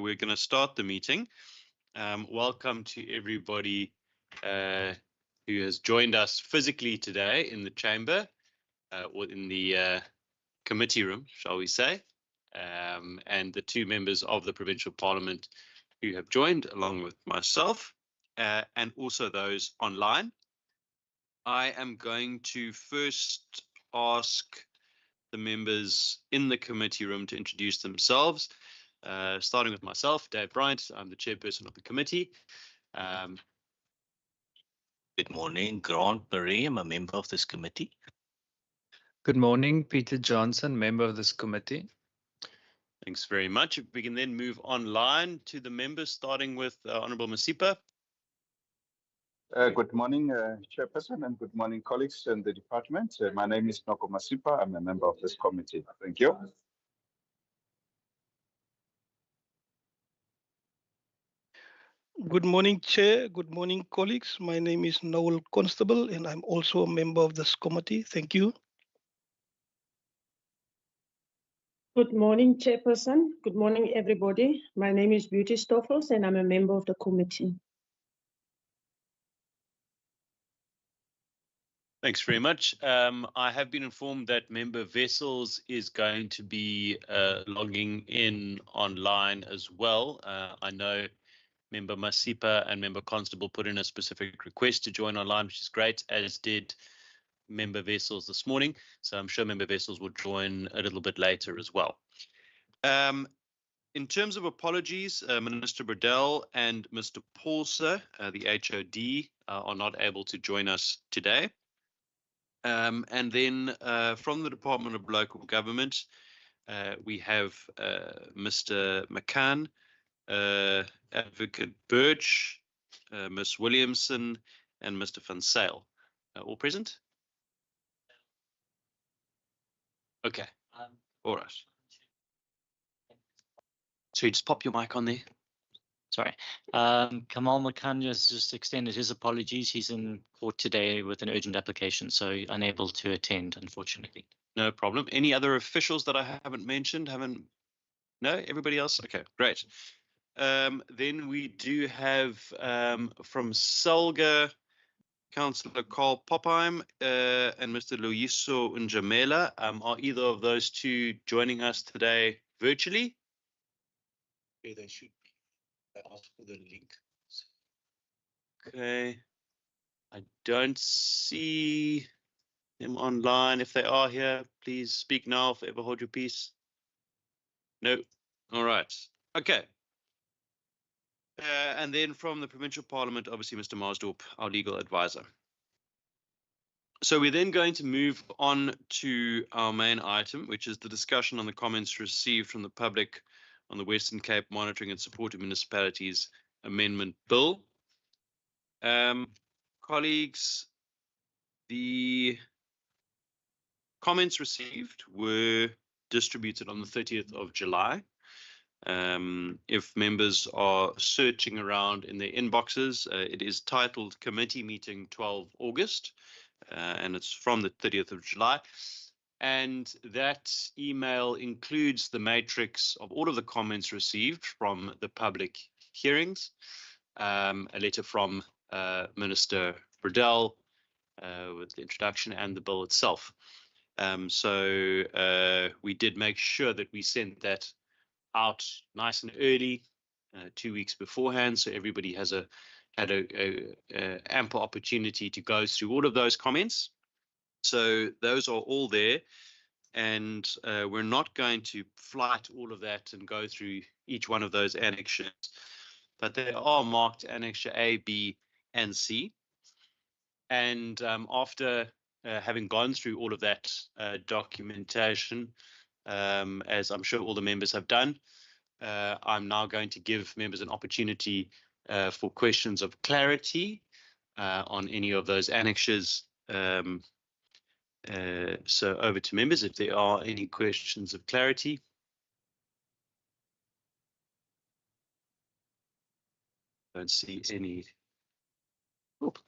we're going to start the meeting. Welcome to everybody who has joined us physically today in the chamber or in the committee room, shall we say, and the two members of the Provincial Parliament who have joined along with myself, and also those online. I am going to first ask the members in the committee room to introduce themselves, starting with myself, Dave Bryant. I'm the chairperson of the committee. Good morning, Grant Marie. I'm a member of this committee. Good morning, Peter Johnson, member of this committee. Thanks very much. If we can then move online to the members, starting with Honourable Masipa. Good morning, Chairperson, and good morning, colleagues in the department. My name is Noko Masipa. I'm a member of this committee. Thank you. Good morning, Chair. Good morning, colleagues. My name is Noel Constable, and I'm also a member of this committee. Thank you. Good morning, Chairperson. Good morning, everybody. My name is Beauty Stoffels, and I'm a member of the committee. Thanks very much. I have been informed that Member Vessels is going to be logging in online as well. I know Member Masipa and Member Constable put in a specific request to join online, which is great, as did Member Vessels this morning. So I'm sure Member Vessels will join a little bit later as well. In terms of apologies, Minister Burdell and Mr. Paulser, the HOD, are not able to join us today. And then from the Department of Local Government, we have Mr. McCann, Advocate Birch, Ms. Williamson, and Mr. Van Sale. All present? Okay. All right. So you just pop your mic on there. Sorry. Kamal Makanya has just extended his apologies. He's in court today with an urgent application, so unable to attend, unfortunately. No problem. Any other officials that I haven't mentioned? No? Everybody else? Okay, great. Then we do have from Selga, Councillor Carl Popheim and Mr. Luiso Njamela. Are either of those two joining us today virtually? Okay, they should be. I asked for the link. Okay. I don't see them online. If they are here, please speak now. Forever hold your peace. No. All right. Okay. And then from the Provincial Parliament, obviously, Mr. Marsdorp, our legal advisor. So we're then going to move on to our main item, which is the discussion on the comments received from the public on the Western Cape Monitoring and Support of Municipalities Amendment Bill. Colleagues, the comments received were distributed on the 30th of July. If members are searching around in their inboxes, it is titled Committee Meeting 12 August, and it's from the 30th of July. And that email includes the matrix of all of the comments received from the public hearings, a letter from Minister Burdell with the introduction and the bill itself. So we did make sure that we sent that out nice and early, 2 weeks beforehand, so everybody has had a ample opportunity to go through all of those comments. So those are all there, and we're not going to flight all of that and go through each one of those annexures, but they are marked Annexure A, B, and C. And after having gone through all of that documentation, as I'm sure all the members have done, I'm now going to give members an opportunity for questions of clarity on any of those annexures. So over to members if there are any questions of clarity. Don't see any. Oop.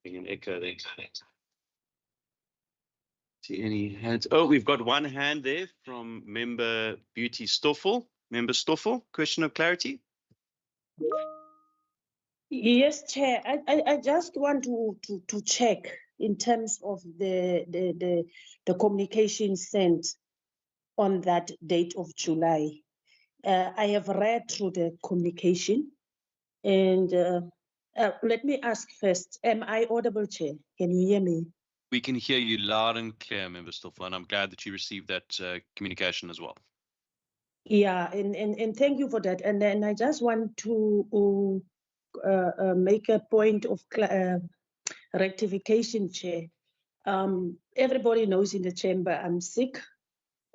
An echo there. See any hands? Oh, we've got one hand there from member Beauty Stoffel. Member Stoffel, question of clarity? Yes, Chair. I just want to check in terms of the communication sent on that date of July. I have read through the communication, and let me ask first, am I audible, Chair? Can you hear me? We can hear you loud and clear, Member Stoffel, and I'm glad that you received that communication as well. Yeah, and thank you for that. And then I just want to make a point of rectification, Chair. Everybody knows in the chamber I'm sick,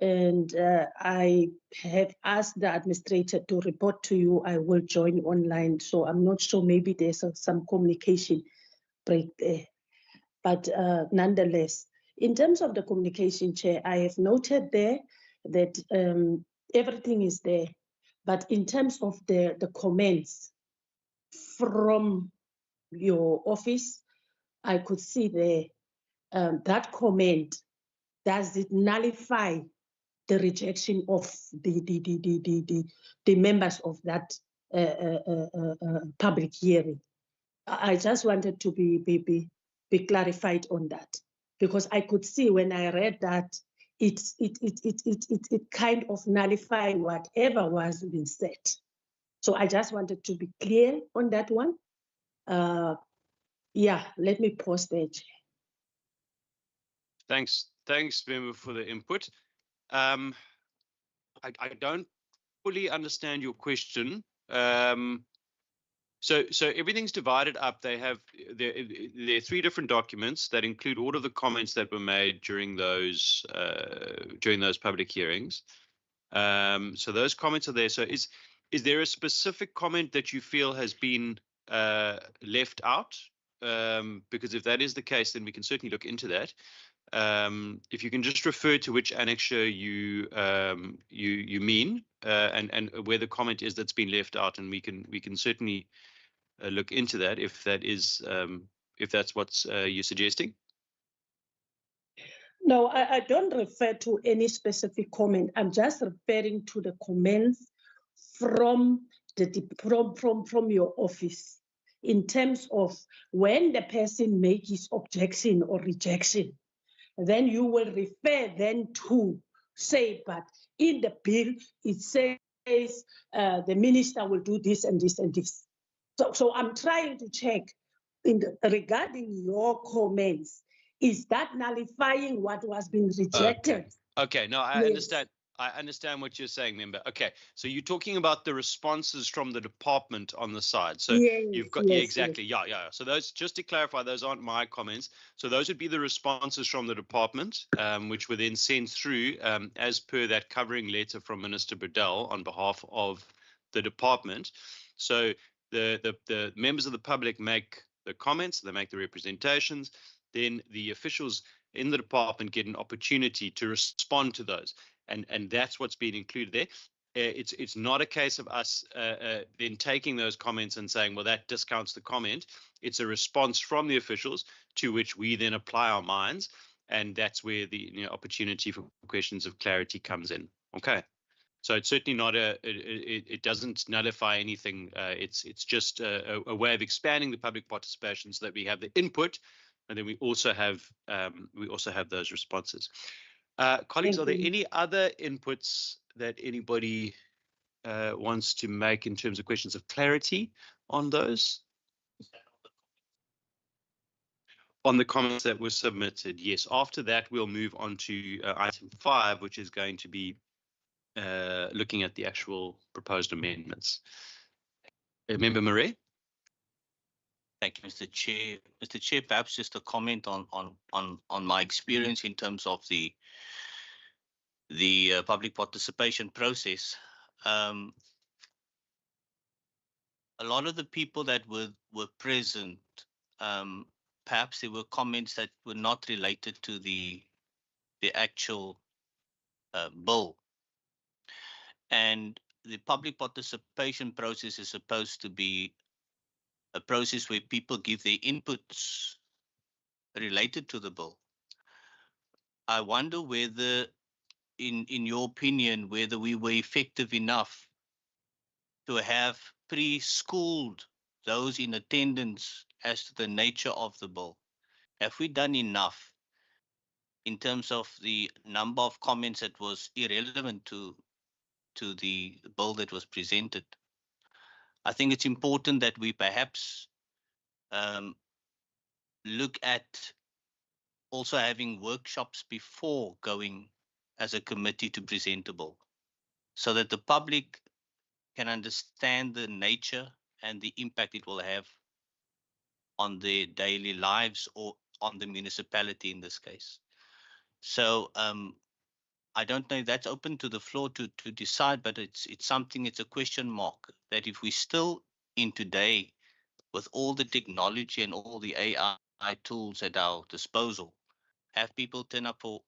and I have asked the administrator to report to you. I will join online, so I'm not sure, maybe there's some communication break there. But nonetheless, in terms of the communication, Chair, I have noted there that everything is there. But in terms of the comments from your office, I could see there that comment, does it nullify the rejection of the members of that public hearing? I just wanted to be clarified on that, because I could see when I read that it kind of nullify whatever was being said. So I just wanted to be clear on that one. Yeah, let me pause there. Thanks, member, for the input. I don't fully understand your question. So everything's divided up. There are 3 different documents that include all of the comments that were made during those public hearings. So those comments are there. So is there a specific comment that you feel has been left out? Because if that is the case, then we can certainly look into that. If you can just refer to which annexure you mean, and where the comment is that's been left out, and we can certainly look into that if that's what you're suggesting. No, I don't refer to any specific comment. I'm just referring to the comments from your office in terms of when the person makes his objection or rejection. Then you will refer then to say, but in the bill, it says the minister will do this and this and this. So I'm trying to check regarding your comments, is that nullifying what was being rejected? Okay. No, I understand. I understand what you're saying, member. Okay, so you're talking about the responses from the department on the side. So you've got, exactly. Yes. Yeah. So those, just to clarify, those aren't my comments. So those would be the responses from the department, which were then sent through as per that covering letter from Minister Burdell on behalf of the department. So the members of the public make the comments, they make the representations, then the officials in the department get an opportunity to respond to those. And that's what's been included there. It's not a case of us then taking those comments and saying, well, that discounts the comment. It's a response from the officials to which we then apply our minds. And that's where the opportunity for questions of clarity comes in. Okay. So it's certainly not it doesn't nullify anything. It's just a way of expanding the public participation so that we have the input, and then we also have those responses. Colleagues, are there any other inputs that anybody wants to make in terms of questions of clarity on those? On the comments that were submitted, yes. After that, we'll move on to item 5, which is going to be looking at the actual proposed amendments. Member Murray? Thank you, Mr. Chair. Mr. Chair, perhaps just a comment on my experience in terms of the public participation process. A lot of the people that were present, perhaps there were comments that were not related to the actual bill. And the public participation process is supposed to be a process where people give their inputs related to the bill. I wonder whether in your opinion, whether we were effective enough to have pre-schooled those in attendance as to the nature of the bill. Have we done enough in terms of the number of comments that was irrelevant to the bill that was presented? I think it's important that we perhaps look at also having workshops before going as a committee to present a bill, so that the public can understand the nature and the impact it will have on their daily lives or on the municipality in this case. So I don't know if that's open to the floor to decide, but it's something, it's a question mark, that if we still in today, with all the technology and all the AI tools at our disposal, have people turn up for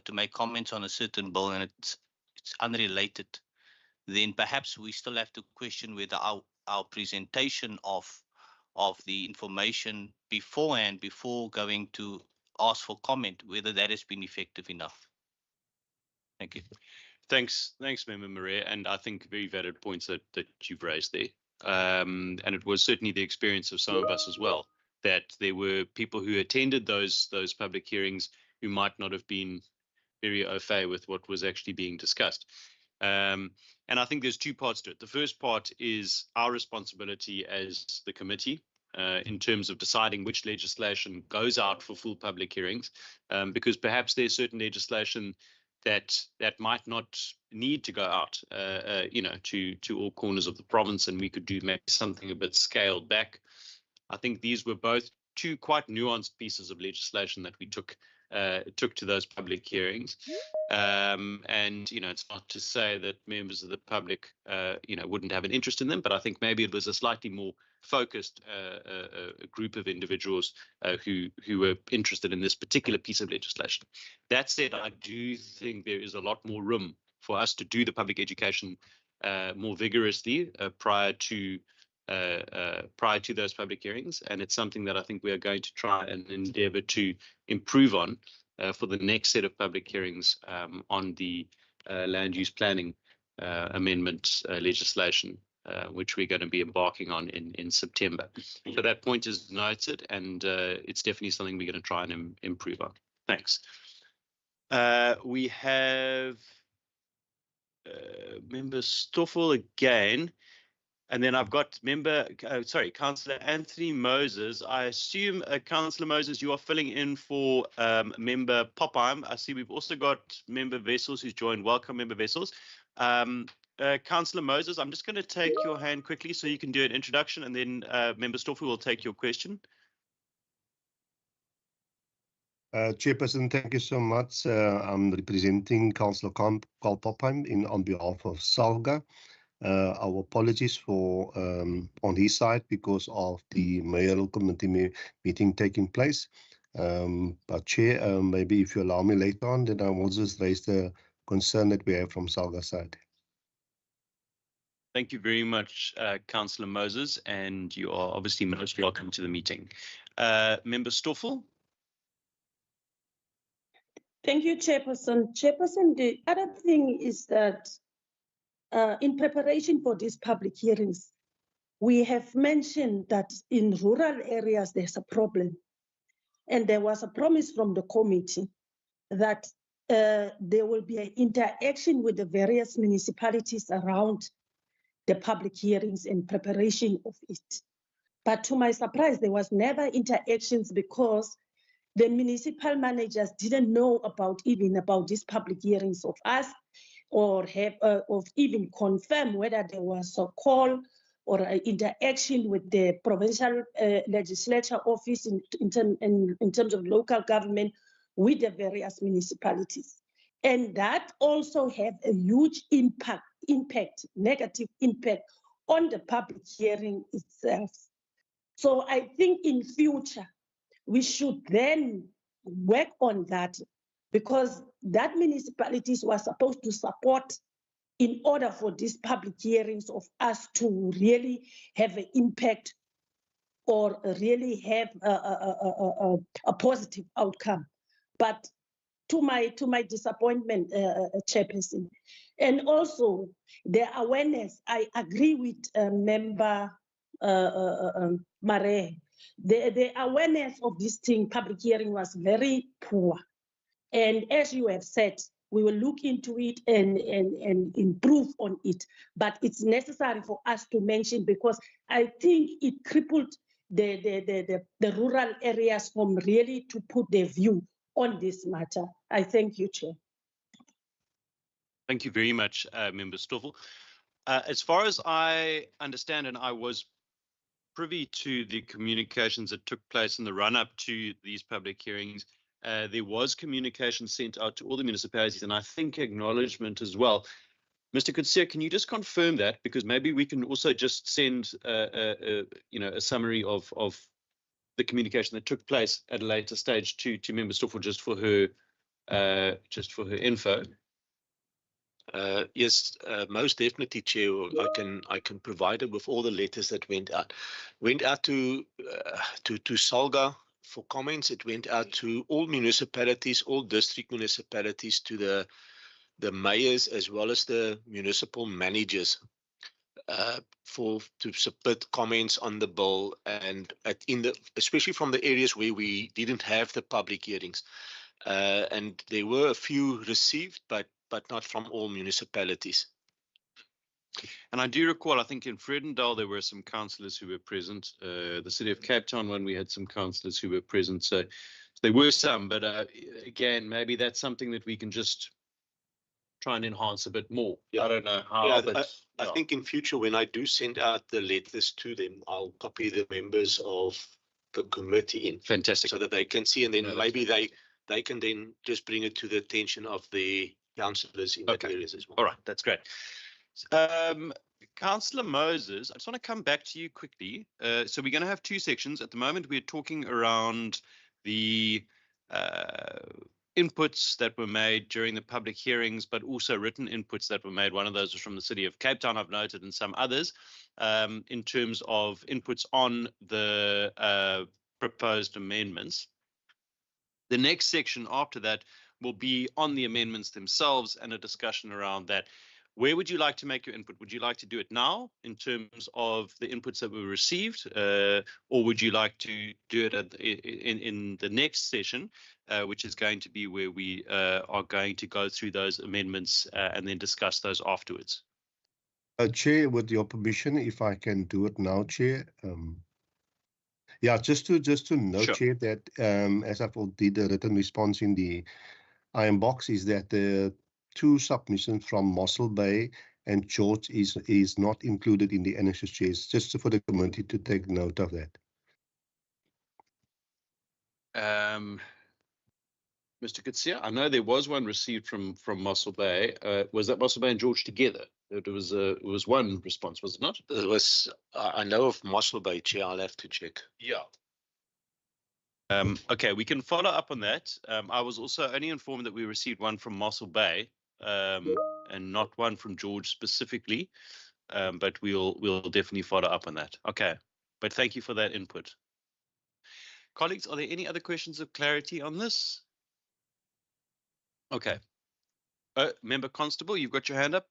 to make comments on a certain bill and it's unrelated, then perhaps we still have to question whether our presentation of the information beforehand, before going to ask for comment, whether that has been effective enough. Thank you. Thanks, Member Maria, and I think very valid points that you've raised there. And it was certainly the experience of some of us as well, that there were people who attended those public hearings who might not have been very au fait with what was actually being discussed. And I think there's two parts to it. The first part is our responsibility as the committee in terms of deciding which legislation goes out for full public hearings, because perhaps there's certain legislation that might not need to go out, to all corners of the province, and we could do maybe something a bit scaled back. I think these were both two quite nuanced pieces of legislation that we took to those public hearings. And it's not to say that members of the public wouldn't have an interest in them, but I think maybe it was a slightly more focused a group of individuals who were interested in this particular piece of legislation. That said, I do think there is a lot more room for us to do the public education more vigorously prior to those public hearings, and it's something that I think we are going to try and endeavour to improve on for the next set of public hearings on the land use planning amendment legislation, which we're going to be embarking on in September. So that point is noted, and it's definitely something we're going to try and improve on. Thanks. We have Member Stoffel again. And then I've got Councillor Anthony Moses. I assume, Councillor Moses, you are filling in for Member Popheim. I see we've also got Member Wessels who's joined. Welcome, Member Wessels. Councillor Moses, I'm just going to take your hand quickly so you can do an introduction, and then Member Stoffel will take your question. Chairperson, thank you so much. I'm representing Councillor Carl Popheim on behalf of SALGA. Our apologies for on his side because of the mayoral committee meeting taking place. But Chair, maybe if you allow me later on, then I will just raise the concern that we have from SALGA side. Thank you very much, Councillor Moses, and you are obviously most welcome to the meeting. Member Stoffel. Thank you, Chairperson. Chairperson, the other thing is that in preparation for these public hearings, we have mentioned that in rural areas there's a problem. And there was a promise from the committee that there will be an interaction with the various municipalities around the public hearings and preparation of it. But to my surprise, there was never interactions because the municipal managers didn't know about these public hearings of us, or have of even confirm whether there was a call or an interaction with the provincial legislature office in terms of local government with the various municipalities. And that also have a huge negative impact on the public hearing itself. So I think in future, we should then work on that, because that municipalities were supposed to support in order for these public hearings of us to really have an impact or really have a positive outcome. But to my disappointment, Chairperson. And also the awareness, I agree with Member Mare. The awareness of this thing, public hearing, was very poor. And as you have said, we will look into it and improve on it. But it's necessary for us to mention, because I think it crippled the rural areas from really to put their view on this matter. I thank you, Chair. Thank you very much, Member Stoffel. As far as I understand, and I was privy to the communications that took place in the run-up to these public hearings, there was communication sent out to all the municipalities, and I think acknowledgement as well. Mr. Kutsia, can you just confirm that? Because maybe we can also just send a summary of the communication that took place at a later stage to Member Stoffel, just for her info. Yes, most definitely, Chair. I can provide it with all the letters that went out. Went out to Salga for comments. It went out to all municipalities, all district municipalities, to the mayors as well as the municipal managers, to submit comments on the bill, and especially from the areas where we didn't have the public hearings. And there were a few received, but not from all municipalities. And I do recall, I think in Vredendal there were some councillors who were present. The city of Cape Town one, we had some councillors who were present. So there were some, but again, maybe that's something that we can just try and enhance a bit more. Yeah. I don't know how. Yeah, but I think in future, when I do send out the letters to them, I'll copy the members of the committee in. Fantastic. So that they can see, and then maybe they can then just bring it to the attention of the councillors in that areas as well. All right, that's great. Councillor Moses, I just want to come back to you quickly. So we're going to have two sections. At the moment, we're talking around the inputs that were made during the public hearings, but also written inputs that were made. One of those was from the city of Cape Town, I've noted, and some others, in terms of inputs on the proposed amendments. The next section after that will be on the amendments themselves and a discussion around that. Where would you like to make your input? Would you like to do it now in terms of the inputs that were received, or would you like to do it in the next session, which is going to be where we are going to go through those amendments and then discuss those afterwards? Chair, with your permission, if I can do it now, Chair. Yeah, just to note, sure, Chair, that as I've did a written response in the iron box, is that the two submissions from Mossel Bay and George is not included in the annexes, Chairs, just for the committee to take note of that. Mr. Kutsia, I know there was one received from Mossel Bay. Was that Mossel Bay and George together? It was one response, was it not? It was. I know of Mossel Bay, Chair. I'll have to check. Yeah. Okay, we can follow up on that. I was also only informed that we received one from Mossel Bay, and not one from George specifically, but we'll definitely follow up on that. Okay, but thank you for that input. Colleagues, are there any other questions of clarity on this? Okay. Member Constable, you've got your hand up.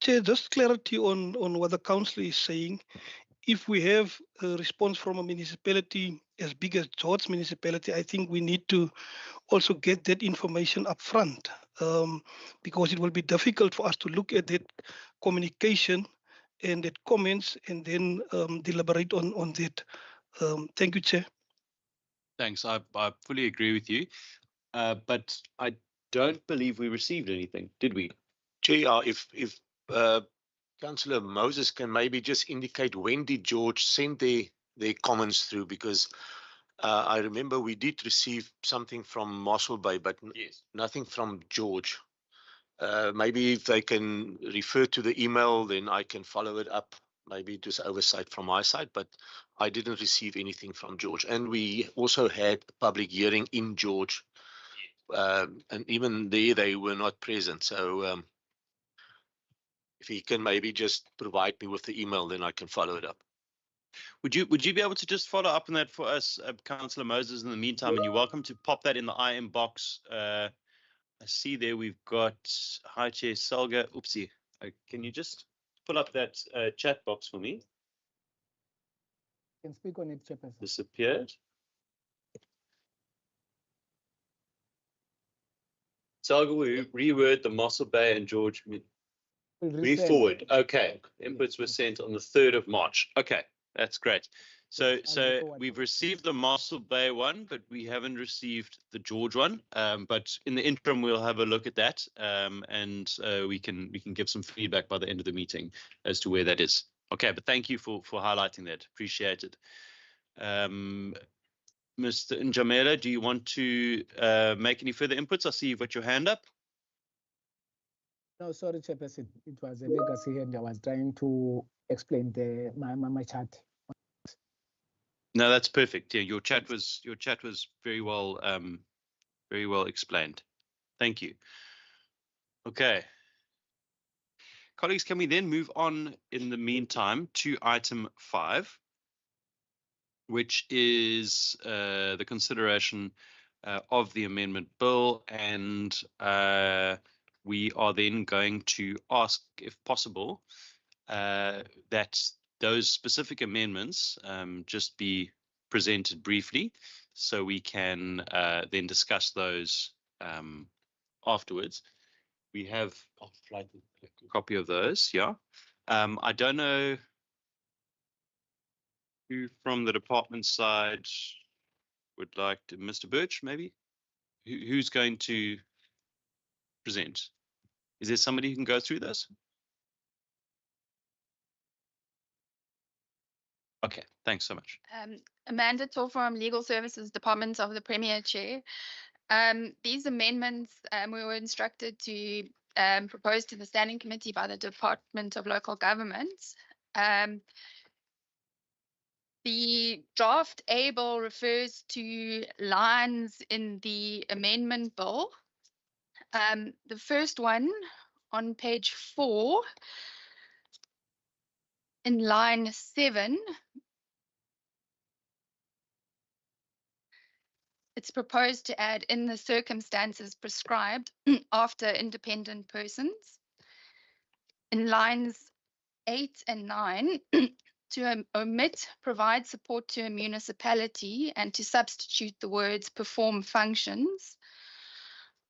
Chair, just clarity on what the council is saying. If we have a response from a municipality as big as George municipality, I think we need to also get that information up front, because it will be difficult for us to look at that communication and that comments and then deliberate on that. Thank you, Chair. Thanks. I fully agree with you, but I don't believe we received anything, did we? Chair, if Councillor Moses can maybe just indicate when did George send their comments through, because I remember we did receive something from Mossel Bay, but yes, nothing from George. Maybe if they can refer to the email, then I can follow it up. Maybe just oversight from my side, but I didn't receive anything from George. And we also had a public hearing in George, and even there they were not present. So if he can maybe just provide me with the email, then I can follow it up. Would you be able to just follow up on that for us, Councillor Moses, in the meantime? And you're welcome to pop that in the IM box. I see there we've got Hi Chair Selga. Oopsie. Can you just pull up that chat box for me? Can speak on it, Chairperson. Disappeared. Selga, we reword the Mossel Bay and George. Re-forward. Okay. Inputs were sent on the 3rd of March. Okay, that's great. So we've received the Mossel Bay one, but we haven't received the George one. But in the interim, we'll have a look at that, and we can give some feedback by the end of the meeting as to where that is. Okay, but thank you for highlighting that. Appreciate it. Mr. Njamela, do you want to make any further inputs? I see you've got your hand up. No, sorry, Chairperson. It was a legacy, and I was trying to explain my chat. No, that's perfect. Yeah, your chat was very well explained. Thank you. Okay. Colleagues, can we then move on in the meantime to item 5, which is the consideration of the amendment bill, and we are then going to ask, if possible, that those specific amendments just be presented briefly, so we can then discuss those afterwards. We have a copy of those, yeah. I don't know who from the department side would like to, Mr. Birch, maybe? Who's going to present? Is there somebody who can go through this? Okay, thanks so much. Amanda Tor from Legal Services Department of the Premier Chair. These amendments we were instructed to propose to the Standing Committee by the Department of Local Government. The draft A bill refers to lines in the amendment bill. The first one on page 4 in line 7, it's proposed to add in the circumstances prescribed after independent persons. In lines 8 and 9, to omit provide support to a municipality and to substitute the words perform functions.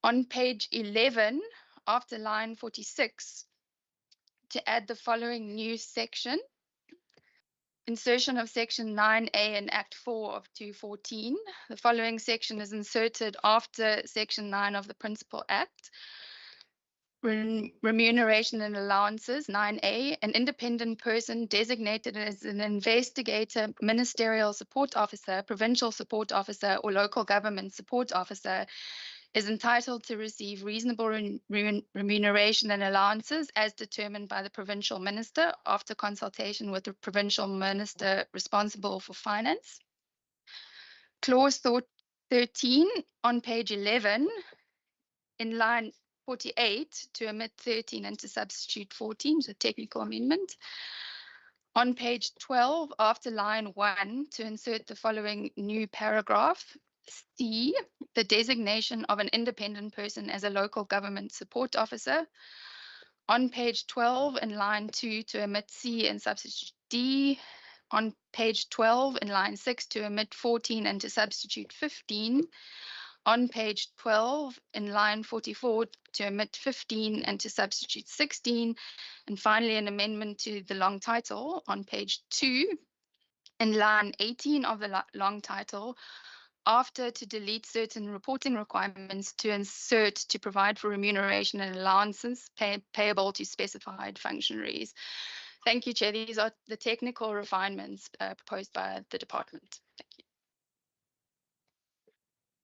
On page 11, after line 46, to add the following new section. Insertion of section 9A in Act 4 of 2014. The following section is inserted after section 9 of the Principal Act. Remuneration and allowances, 9A, an independent person designated as an investigator, ministerial support officer, provincial support officer, or local government support officer is entitled to receive reasonable remuneration and allowances as determined by the provincial minister after consultation with the provincial minister responsible for finance. Clause 13 on page 11 in line 48 to omit 13 and to substitute 14, so technical amendment. On page 12, after line 1, to insert the following new paragraph. C, the designation of an independent person as a local government support officer. On page 12, in line 2, to omit C and substitute D. On page 12, in line 6, to omit 14 and to substitute 15. On page 12, in line 44, to omit 15 and to substitute 16. And finally, an amendment to the long title on page 2, in line 18 of the long title, after to delete certain reporting requirements to insert to provide for remuneration and allowances payable to specified functionaries. Thank you, Chair. These are the technical refinements proposed by the department. Thank you.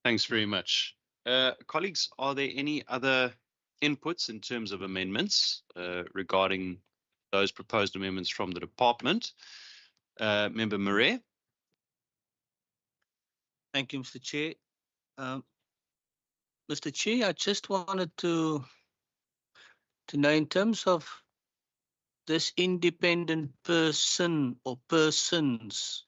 Thanks very much. Colleagues, are there any other inputs in terms of amendments regarding those proposed amendments from the department? Member Murray. Thank you, Mr. Chair. Mr. Chair, I just wanted to know in terms of this independent person or persons,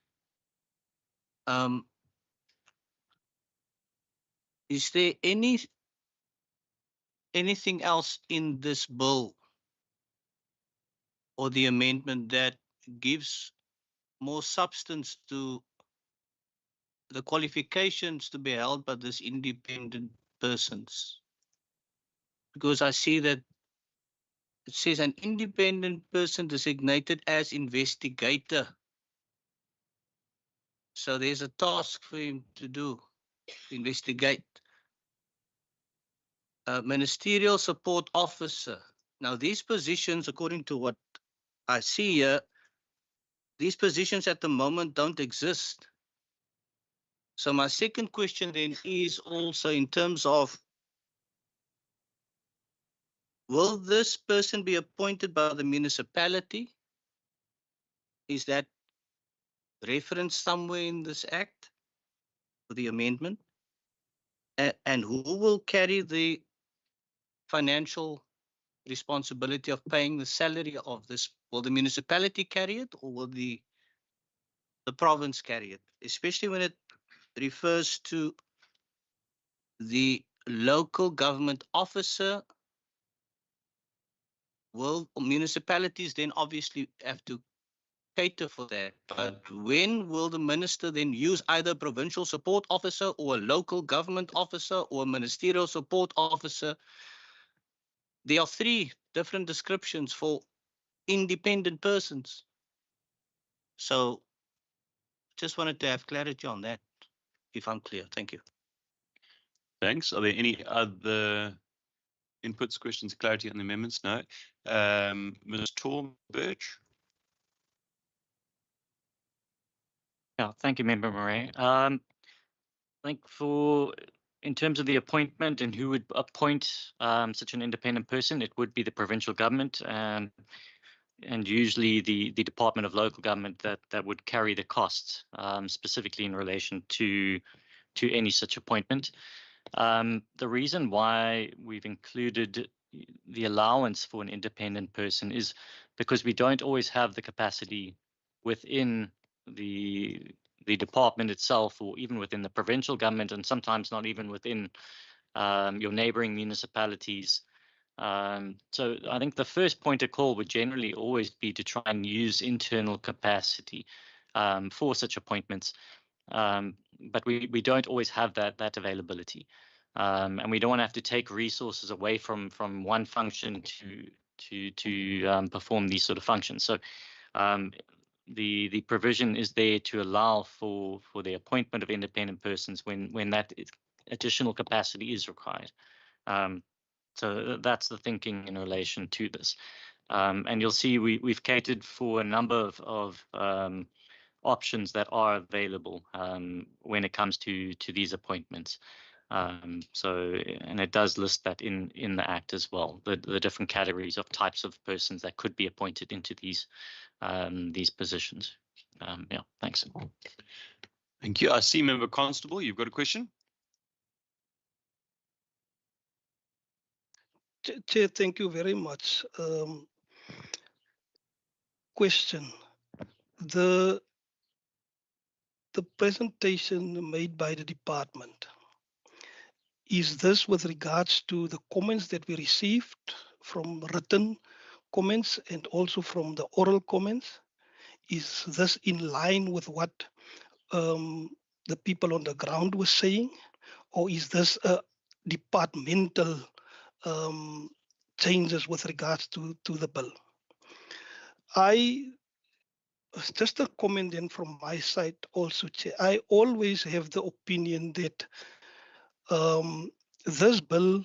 is there anything else in this bill or the amendment that gives more substance to the qualifications to be held by this independent persons? Because I see that it says an independent person designated as investigator. So there's a task for him to do, investigate. Ministerial support officer. Now these positions, according to what I see here, these positions at the moment don't exist. So my second question then is also in terms of, will this person be appointed by the municipality? Is that referenced somewhere in this act, the amendment? And who will carry the financial responsibility of paying the salary of this? Will the municipality carry it, or will the province carry it? Especially when it refers to the local government officer. Will municipalities then obviously have to cater for that? But when will the minister then use either provincial support officer or a local government officer or a ministerial support officer? There are three different descriptions for independent persons. So just wanted to have clarity on that, if I'm clear. Thank you. Thanks. Are there any other inputs, questions, clarity on the amendments? No. Ms. Torm Birch. Yeah, thank you, Member Murray. I think in terms of the appointment and who would appoint such an independent person, it would be the provincial government, and usually the Department of Local Government that would carry the costs, specifically in relation to any such appointment. The reason why we've included the allowance for an independent person is because we don't always have the capacity within the department itself, or even within the provincial government, and sometimes not even within your neighboring municipalities. So I think the first point of call would generally always be to try and use internal capacity for such appointments. But we don't always have that availability, and we don't want to have to take resources away from one function to perform these sort of functions. So the provision is there to allow for the appointment of independent persons when that additional capacity is required. So that's the thinking in relation to this. And you'll see we've catered for a number of options that are available when it comes to these appointments. And it does list that in the Act as well, the different categories of types of persons that could be appointed into these positions. Yeah, thanks. Thank you. I see Member Constable, you've got a question? Chair, thank you very much. Question. The presentation made by the department, is this with regards to the comments that we received from written comments and also from the oral comments? Is this in line with what the people on the ground were saying? Or is this a departmental changes with regards to the bill? Just a comment then from my side also, Chair. I always have the opinion that this bill,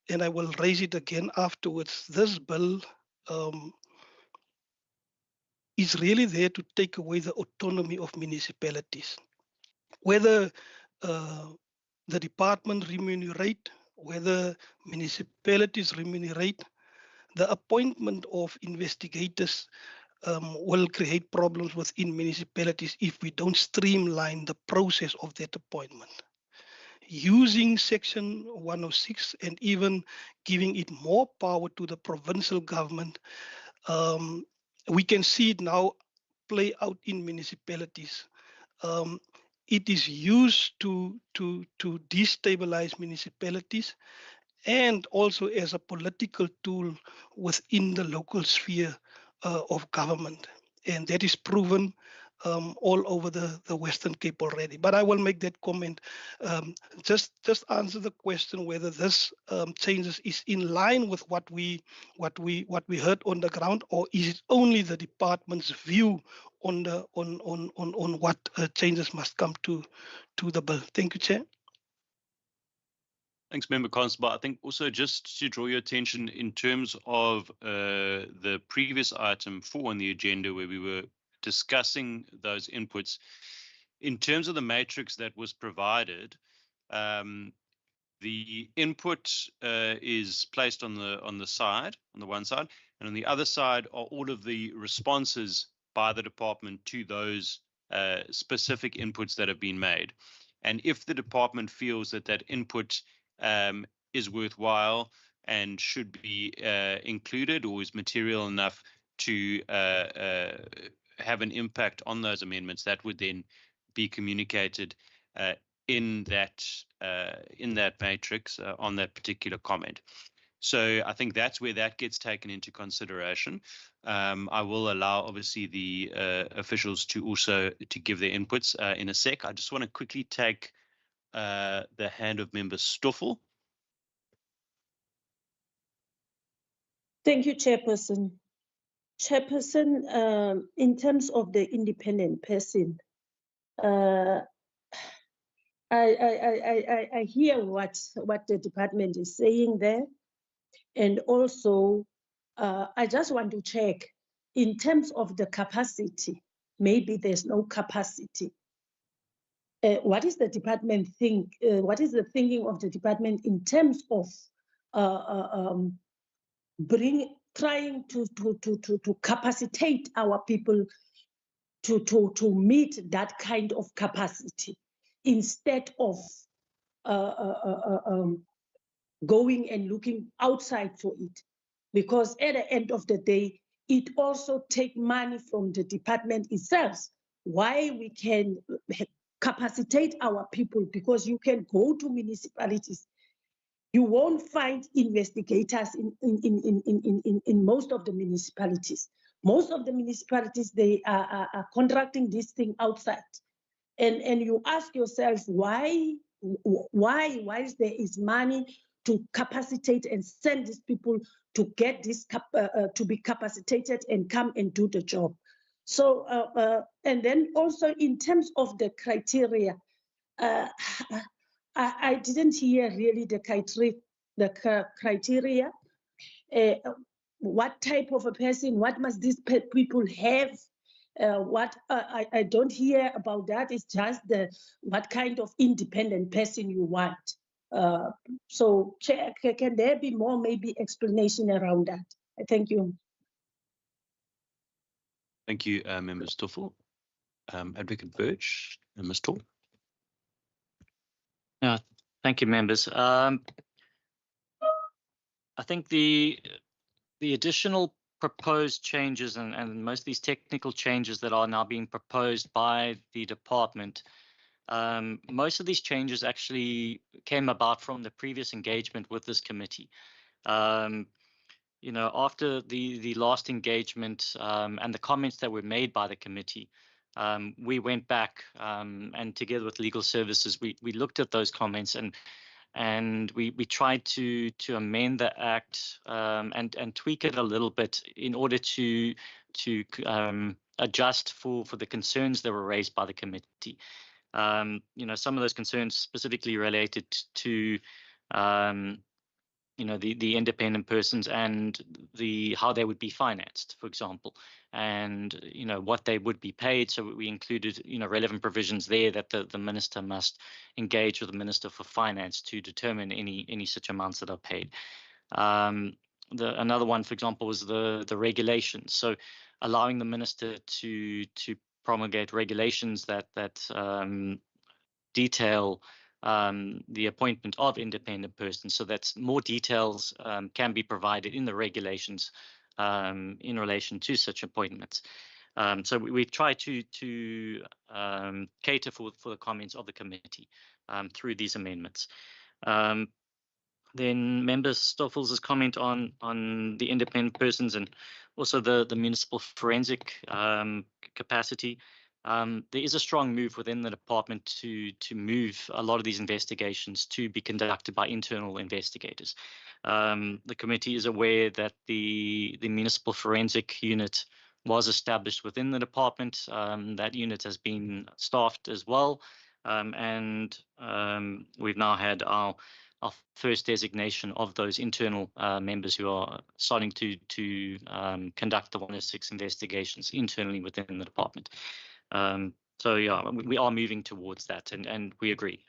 and I will raise it again afterwards, this bill is really there to take away the autonomy of municipalities. Whether the department remunerate, whether municipalities remunerate, the appointment of investigators will create problems within municipalities if we don't streamline the process of that appointment. Using Section 106 and even giving it more power to the provincial government We can see it now play out in municipalities. It is used to destabilize municipalities and also as a political tool within the local sphere of government. And that is proven all over the Western Cape already. But I will make that comment. Just answer the question whether this changes is in line with what we heard on the ground, or is it only the department's view on the on what changes must come to the bill. Thank you, Chair. Thanks, Member Constable. I think also just to draw your attention in terms of the previous item 4 on the agenda where we were discussing those inputs, in terms of the matrix that was provided, the input is placed on the side, on the one side, and on the other side are all of the responses by the department to those specific inputs that have been made. And if the department feels that that input is worthwhile and should be included or is material enough to have an impact on those amendments, that would then be communicated in that matrix on that particular comment. So I think that's where that gets taken into consideration. I will allow, obviously, the officials to also to give their inputs in a sec. I just want to quickly take the hand of Member Stoffel. Thank you, Chairperson. Chairperson, in terms of the independent person, I hear what the department is saying there, and also I just want to check in terms of the capacity. Maybe there's no capacity. What is the department think? What is the thinking of the department in terms of trying to capacitate our people to meet that kind of capacity instead of going and looking outside for it? Because at the end of the day, it also takes money from the department itself. Why we can capacitate our people, because you can go to municipalities, you won't find investigators in most of the municipalities. Most of the municipalities, they are contracting this thing outside. And you ask yourself, why there is money to capacitate and send these people to get this to be capacitated and come and do the job. So, and then also in terms of the criteria, I didn't hear really the criteria. What type of a person, what must these people have? What I don't hear about that. It's just what kind of independent person you want. So can there be more maybe explanation around that? Thank you. Thank you, Member Stoffel. Advocate Birch and Ms. Tall. Yeah, thank you, members. I think the additional proposed changes and most of these technical changes that are now being proposed by the department, most of these changes actually came about from the previous engagement with this committee. You know, after the last engagement and the comments that were made by the committee, we went back and together with legal services, we looked at those comments and we tried to amend the act and tweak it a little bit in order to adjust for the concerns that were raised by the committee. You know, some of those concerns specifically related to you know, the independent persons and how they would be financed, for example, and you know what they would be paid. So we included, you know, relevant provisions there that the minister must engage with the Minister for Finance to determine any such amounts that are paid. Another one, for example, was the regulations. So allowing the minister to promulgate regulations that detail the appointment of independent persons, so that more details can be provided in the regulations in relation to such appointments. So we've tried to cater for the comments of the committee through these amendments. Then Member Stoffels' comment on the independent persons and also the municipal forensic capacity. There is a strong move within the department to move a lot of these investigations to be conducted by internal investigators. The committee is aware that the municipal forensic unit was established within the department. That unit has been staffed as well, and we've now had our first designation of those internal members who are starting to conduct the 106 investigations internally within the department. So yeah, we are moving towards that, and we agree.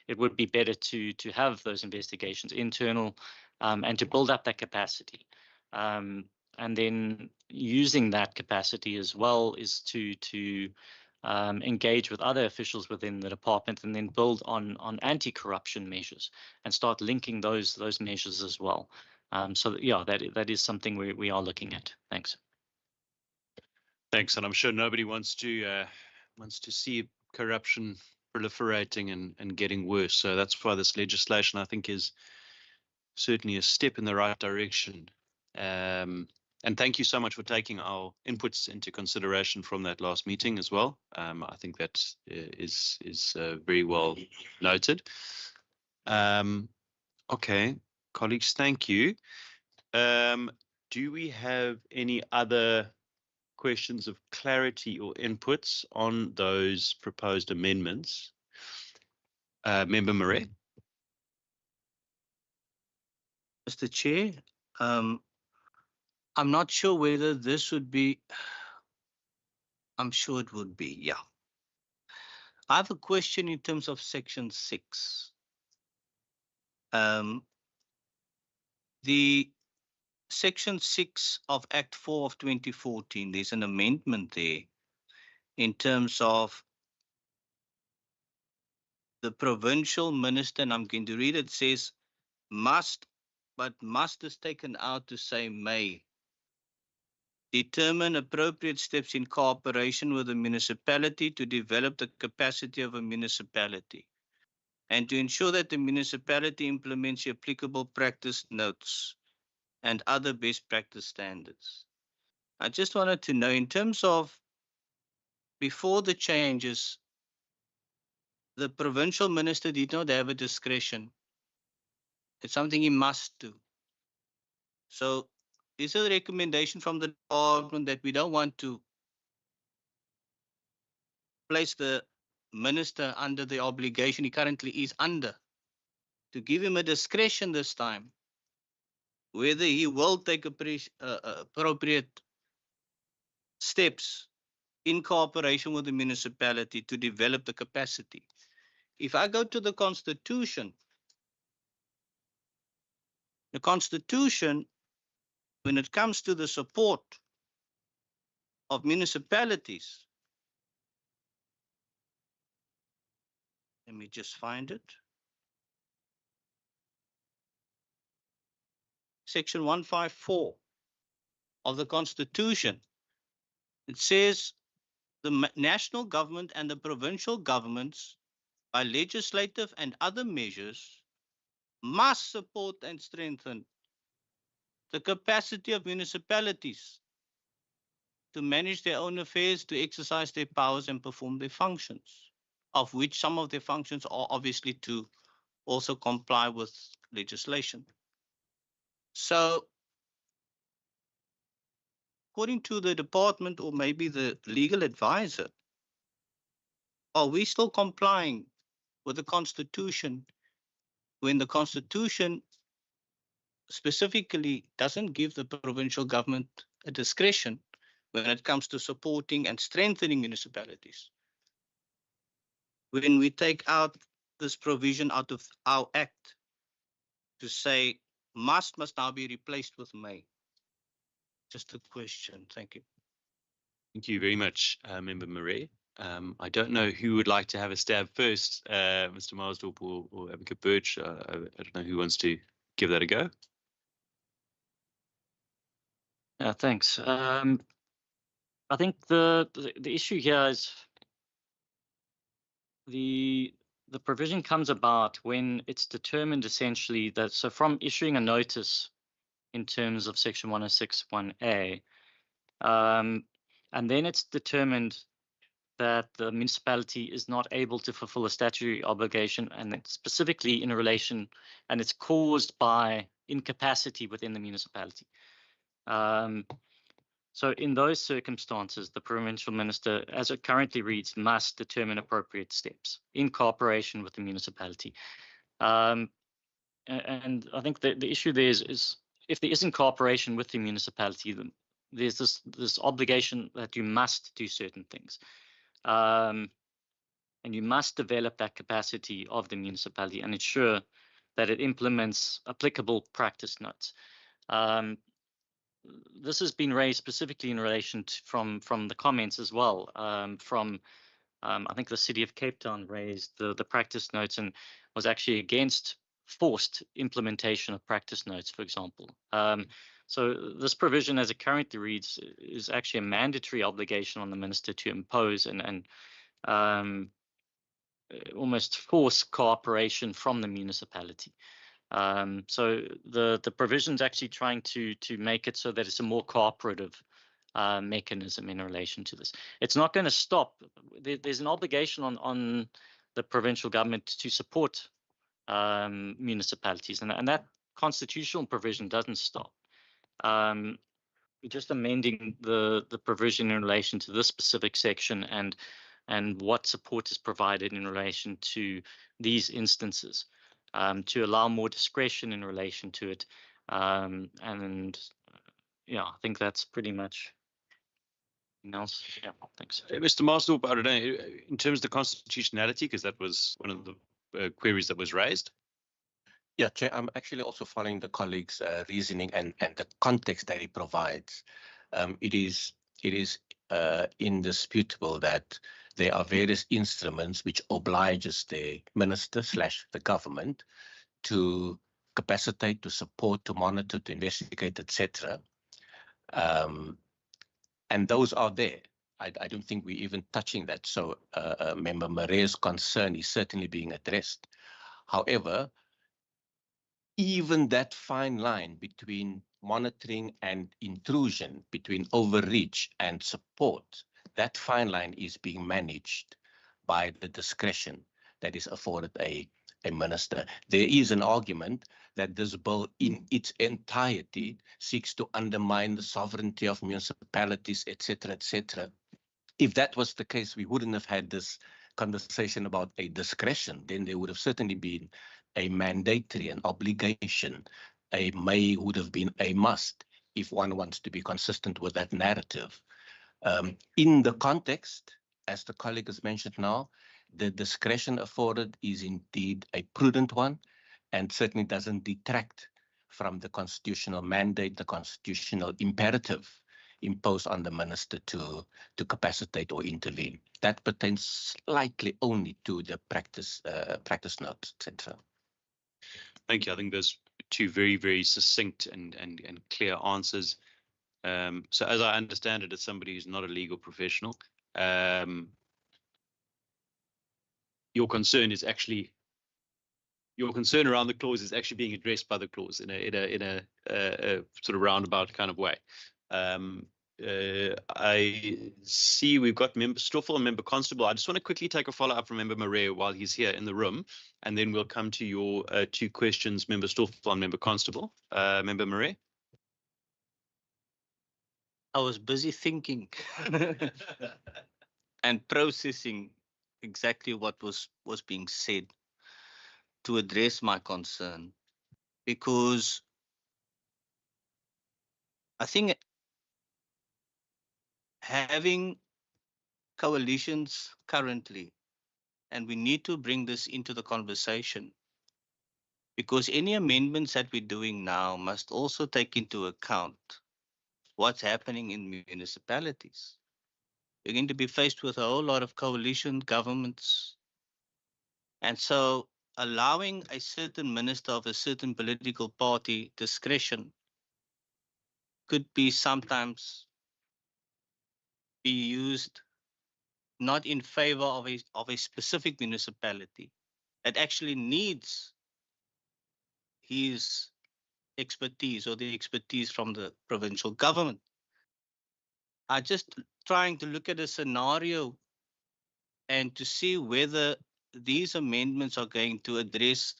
It would be better to have those investigations internal and to build up that capacity. And then using that capacity as well is to engage with other officials within the department and then build on anti-corruption measures and start linking those measures as well. So yeah, that is something we are looking at. Thanks. Thanks, and I'm sure nobody wants to see corruption proliferating and getting worse. So that's why this legislation, I think, is certainly a step in the right direction. And thank you so much for taking our inputs into consideration from that last meeting as well. I think that is very well noted. Okay, colleagues, thank you. Do we have any other questions of clarity or inputs on those proposed amendments? Member Murray. Mr. Chair, I'm not sure whether this would be, I'm sure it would be, yeah. I have a question in terms of Section 6. The Section 6 of Act 4 of 2014, there's an amendment there in terms of the provincial minister, and I'm going to read it, says must, but must is taken out to say may. Determine appropriate steps in cooperation with the municipality to develop the capacity of a municipality and to ensure that the municipality implements the applicable practice notes and other best practice standards. I just wanted to know, in terms of before the changes, the provincial minister did not have a discretion. It's something he must do. So is a recommendation from the department that we don't want to place the minister under the obligation he currently is under, to give him a discretion this time, whether he will take appropriate steps in cooperation with the municipality to develop the capacity. If I go to the Constitution, when it comes to the support of municipalities, let me just find it. Section 154 of the Constitution, it says the national government and the provincial governments, by legislative and other measures, must support and strengthen the capacity of municipalities to manage their own affairs, to exercise their powers and perform their functions, of which some of their functions are obviously to also comply with legislation. So, according to the department or maybe the legal advisor, are we still complying with the Constitution when the Constitution specifically doesn't give the provincial government a discretion when it comes to supporting and strengthening municipalities? When we take out this provision out of our act to say must now be replaced with may? Just a question. Thank you. Thank you very much, Member Murray. I don't know who would like to have a stab first, Mr. Marsdorp or Advocate Birch. I don't know who wants to give that a go. Yeah, thanks. I think the issue here is the provision comes about when it's determined essentially that, so from issuing a notice in terms of section 106(1)(a, and then it's determined that the municipality is not able to fulfill a statutory obligation, and it's specifically in relation, and it's caused by incapacity within the municipality. So in those circumstances, the provincial minister, as it currently reads, must determine appropriate steps in cooperation with the municipality. And I think the issue there is if there isn't cooperation with the municipality, then there's this obligation that you must do certain things. And you must develop that capacity of the municipality and ensure that it implements applicable practice notes. This has been raised specifically in relation to, from the comments as well. I think the City of Cape Town raised the practice notes and was actually against forced implementation of practice notes, for example. So this provision, as it currently reads, is actually a mandatory obligation on the minister to impose and almost force cooperation from the municipality. So the provision's actually trying to make it so that it's a more cooperative mechanism in relation to this. It's not going to stop. There's an obligation on the provincial government to support municipalities, and that constitutional provision doesn't stop. We're just amending the provision in relation to this specific section and what support is provided in relation to these instances, to allow more discretion in relation to it. And yeah, I think that's pretty much else. Yeah, thanks. Mr. Marsdorp, I don't know, in terms of the constitutionality, because that was one of the queries that was raised. Yeah, Chair, I'm actually also following the colleague's reasoning and the context that he provides. It is indisputable that there are various instruments which obliges the minister / the government to capacitate, to support, to monitor, to investigate, etc. And those are there. I don't think we're even touching that. So Member Murray's concern is certainly being addressed. However, even that fine line between monitoring and intrusion, between overreach and support, that fine line is being managed by the discretion that is afforded a minister. There is an argument that this bill in its entirety seeks to undermine the sovereignty of municipalities, etc., etc. If that was the case, we wouldn't have had this conversation about a discretion. Then there would have certainly been a mandatory, an obligation. A may would have been a must if one wants to be consistent with that narrative. In the context, as the colleague has mentioned now, the discretion afforded is indeed a prudent one and certainly doesn't detract from the constitutional mandate, the constitutional imperative imposed on the minister to capacitate or intervene. That pertains slightly only to the practice notes, etc. Thank you. I think there's two very, very succinct and clear answers. So as I understand it, as somebody who's not a legal professional, your concern around the clause is actually being addressed by the clause in a sort of roundabout kind of way. I see we've got Member Stoffel and Member Constable. I just want to quickly take a follow-up from Member Murray while he's here in the room, and then we'll come to your two questions, Member Stoffel and Member Constable. Member Murray? I was busy thinking and processing exactly what was being said to address my concern, because I think having coalitions currently, and we need to bring this into the conversation, because any amendments that we're doing now must also take into account what's happening in municipalities. We're going to be faced with a whole lot of coalition governments. And so allowing a certain minister of a certain political party discretion could be sometimes be used not in favor of a specific municipality that actually needs his expertise or the expertise from the provincial government. I'm just trying to look at a scenario and to see whether these amendments are going to address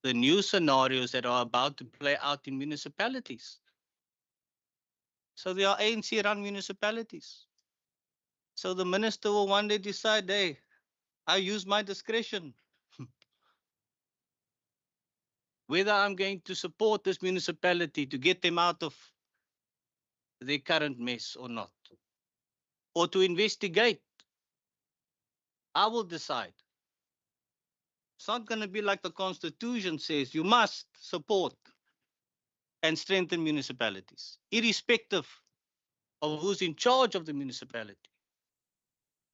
the new scenarios that are about to play out in municipalities. So they are ANC-run municipalities. So the minister will one day decide, hey, I use my discretion whether I'm going to support this municipality to get them out of their current mess or not, or to investigate. I will decide. It's not going to be like the Constitution says, you must support and strengthen municipalities, irrespective of who's in charge of the municipality.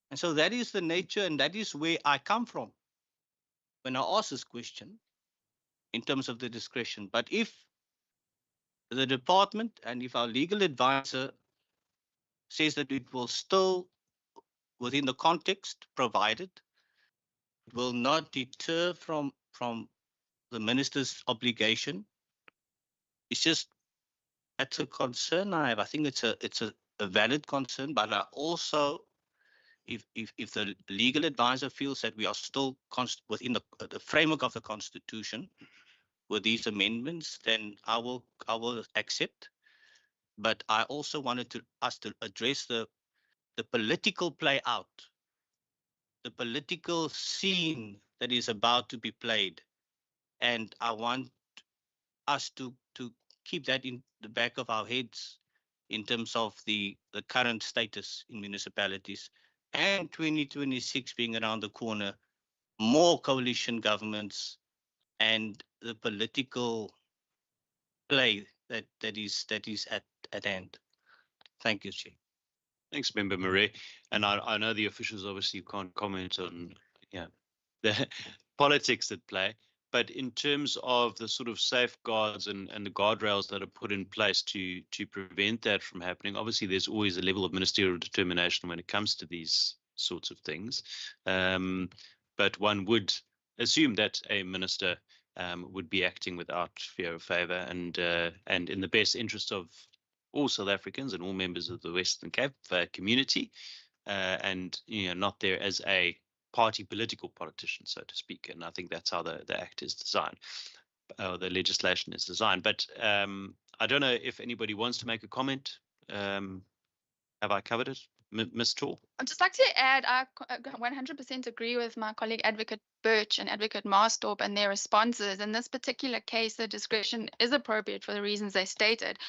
And so that is the nature, and that is where I come from when I ask this question in terms of the discretion. But if the department and if our legal advisor says that it will still, within the context provided, will not deter from the minister's obligation, it's just, that's a concern I have. I think it's a valid concern, but I also, if the legal advisor feels that we are still within the framework of the Constitution with these amendments, then I will accept. But I also wanted us to address the political play out, the political scene that is about to be played, and I want us to keep that in the back of our heads in terms of the current status in municipalities, and 2026 being around the corner, more coalition governments and the political play that is at hand. Thank you, Chair. Thanks, Member Murray. And I know the officials obviously can't comment on the politics at play, but in terms of the sort of safeguards and the guardrails that are put in place to prevent that from happening, obviously there's always a level of ministerial determination when it comes to these sorts of things. But one would assume that a minister would be acting without fear or favor and in the best interest of all South Africans and all members of the Western Cape community, and not there as a party political politician, so to speak. And I think that's how the act is designed, or the legislation is designed. But I don't know if anybody wants to make a comment. Have I covered it, Ms. Tor? I'd just like to add, I 100% agree with my colleague Advocate Birch and Advocate Marstorp and their responses. In this particular case, the discretion is appropriate for the reasons they stated.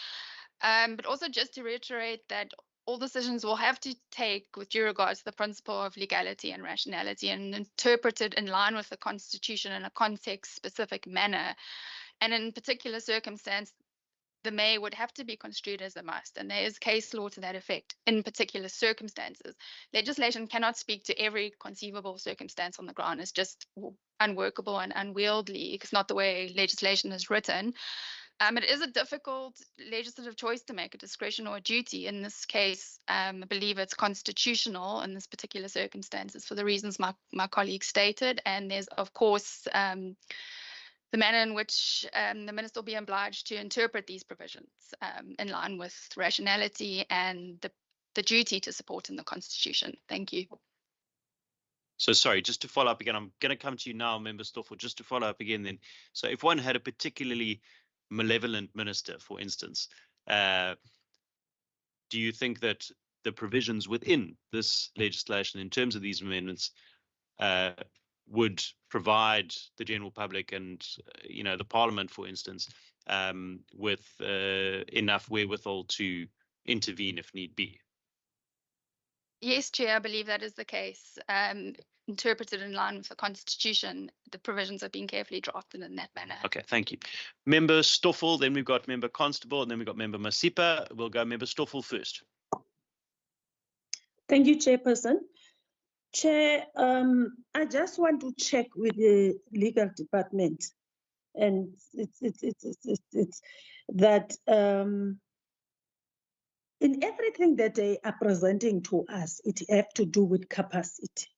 But also just to reiterate that all decisions will have to take with due regard to the principle of legality and rationality and interpreted in line with the Constitution in a context-specific manner. And in particular circumstance, the Mayor would have to be construed as a must, and there is case law to that effect in particular circumstances. Legislation cannot speak to every conceivable circumstance on the ground. It's just unworkable and unwieldy. It's not the way legislation is written. It is a difficult legislative choice to make, a discretion or a duty. In this case, I believe it's constitutional in this particular circumstances for the reasons my colleague stated. And there's, of course, the manner in which the minister will be obliged to interpret these provisions in line with rationality and the duty to support in the Constitution. Thank you. So sorry, just to follow up again, I'm going to come to you now, Member Stoffel, just to follow up again then. So if one had a particularly malevolent minister, for instance, do you think that the provisions within this legislation in terms of these amendments would provide the general public and the Parliament, for instance, with enough wherewithal to intervene if need be? Yes, Chair, I believe that is the case. Interpreted in line with the Constitution, the provisions have been carefully drafted in that manner. Okay, thank you. Member Stoffel, then we've got Member Constable, and then we've got Member Masipa. We'll go Member Stoffel first. Thank you, Chairperson. Chair, I just want to check with the legal department, and it's that in everything that they are presenting to us, it have to do with capacity.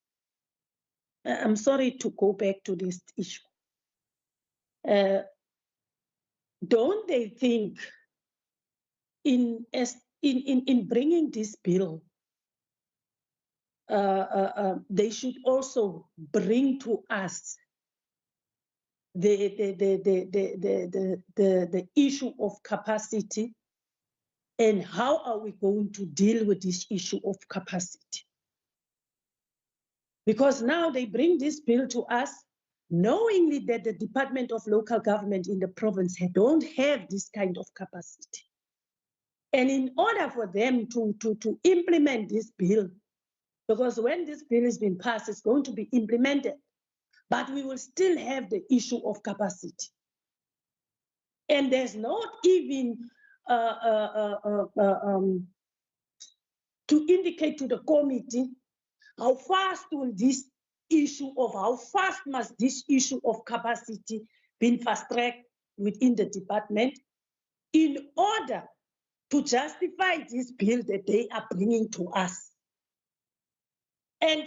I'm sorry to go back to this issue. Don't they think in bringing this bill, they should also bring to us the issue of capacity, and how are we going to deal with this issue of capacity? Because now they bring this bill to us knowingly that the Department of Local Government in the province don't have this kind of capacity. And in order for them to implement this bill, because when this bill has been passed, it's going to be implemented, but we will still have the issue of capacity. And there's not even to indicate to the committee how fast will this issue of how fast must this issue of capacity be fast-tracked within the department in order to justify this bill that they are bringing to us. And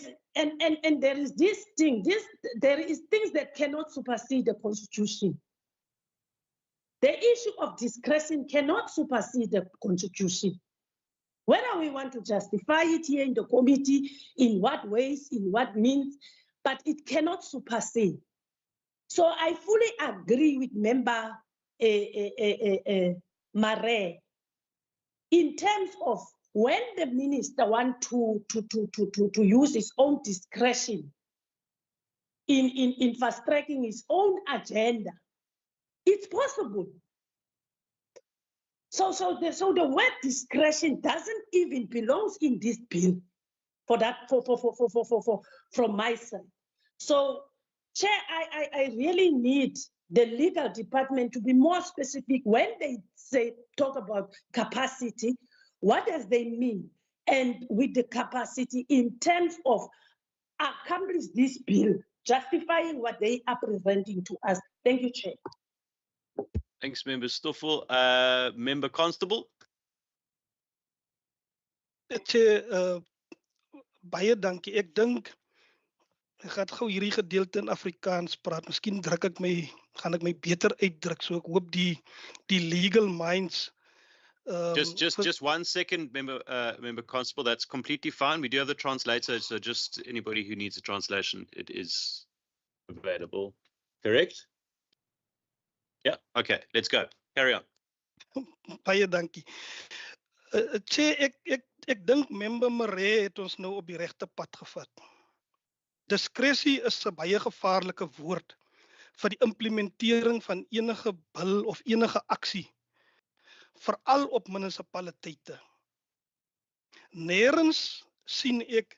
there is this thing, there is things that cannot supersede the Constitution. The issue of discretion cannot supersede the Constitution. Whether we want to justify it here in the committee, in what ways, in what means, but it cannot supersede. So I fully agree with Member Mare in terms of when the minister wants to use his own discretion in fast-tracking his own agenda, it's possible. So the word discretion doesn't even belong in this bill from my side. So, Chair, I really need the legal department to be more specific when they talk about capacity. What does they mean? And with the capacity in terms of accomplish this bill, justifying what they are presenting to us. Thank you, Chair. Thanks, Member Stoffel. Member Constable. Chair, baie dankie. Ek dink ek gaan gou hierdie gedeelte in Afrikaans praat. Miskien gaan ek my beter uitdruk. So ek hoop die legal minds. Just 1 second, Member Constable. That's completely fine. We do have the translator, so just anybody who needs a translation, it is available. Correct? Yeah. Okay. Let's go. Carry on. Baie dankie. Chair, ek dink Member Mare het ons nou op die regte pad gevat. Diskresie is 'n baie gevaarlike woord vir die implementering van enige bil of enige aksie, veral op munisipaliteite. Nergens sien ek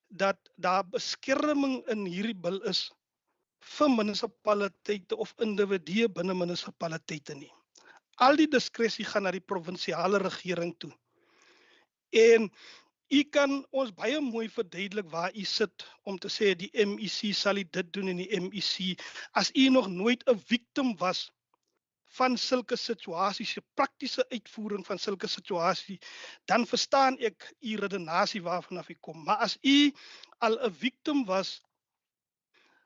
dat daar beskerming in hierdie bil is vir munisipaliteite of individue binne munisipaliteite nie. Al die diskresie gaan na die provinsiale regering toe. En u kan ons baie mooi verduidelik waar u sit om te sê die MEC sal dit doen en die MEC, as u nog nooit 'n victim was van sulke situasies, 'n praktiese uitvoering van sulke situasies, dan verstaan ek u redenasie waarvan af u kom. Maar as u al 'n victim was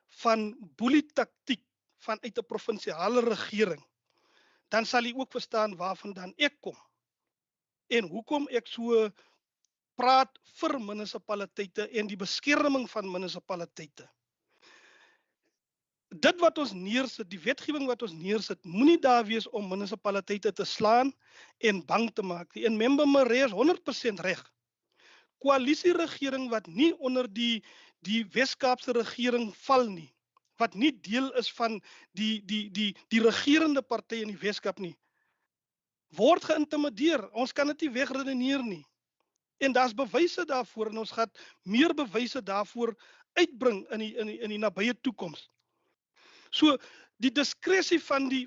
van boelietaktiek vanuit 'n provinsiale regering, dan sal u ook verstaan waarvandaan ek kom. En hoekom ek so praat vir munisipaliteite en die beskerming van munisipaliteite. Dit wat ons neersit, die wetgewing wat ons neersit, moenie daar wees om munisipaliteite te slaan en bang te maak nie. En Member Mare is 100% reg. Koalisieregering wat nie onder die Wes-Kaapse regering val nie, wat nie deel is van die regerende party in die Wes-Kaap nie, word geïntimideer. Ons kan dit nie wegredeneer nie. En daar's bewyse daarvoor en ons gaan meer bewyse daarvoor uitbring in die nabye toekoms. So die diskresie van die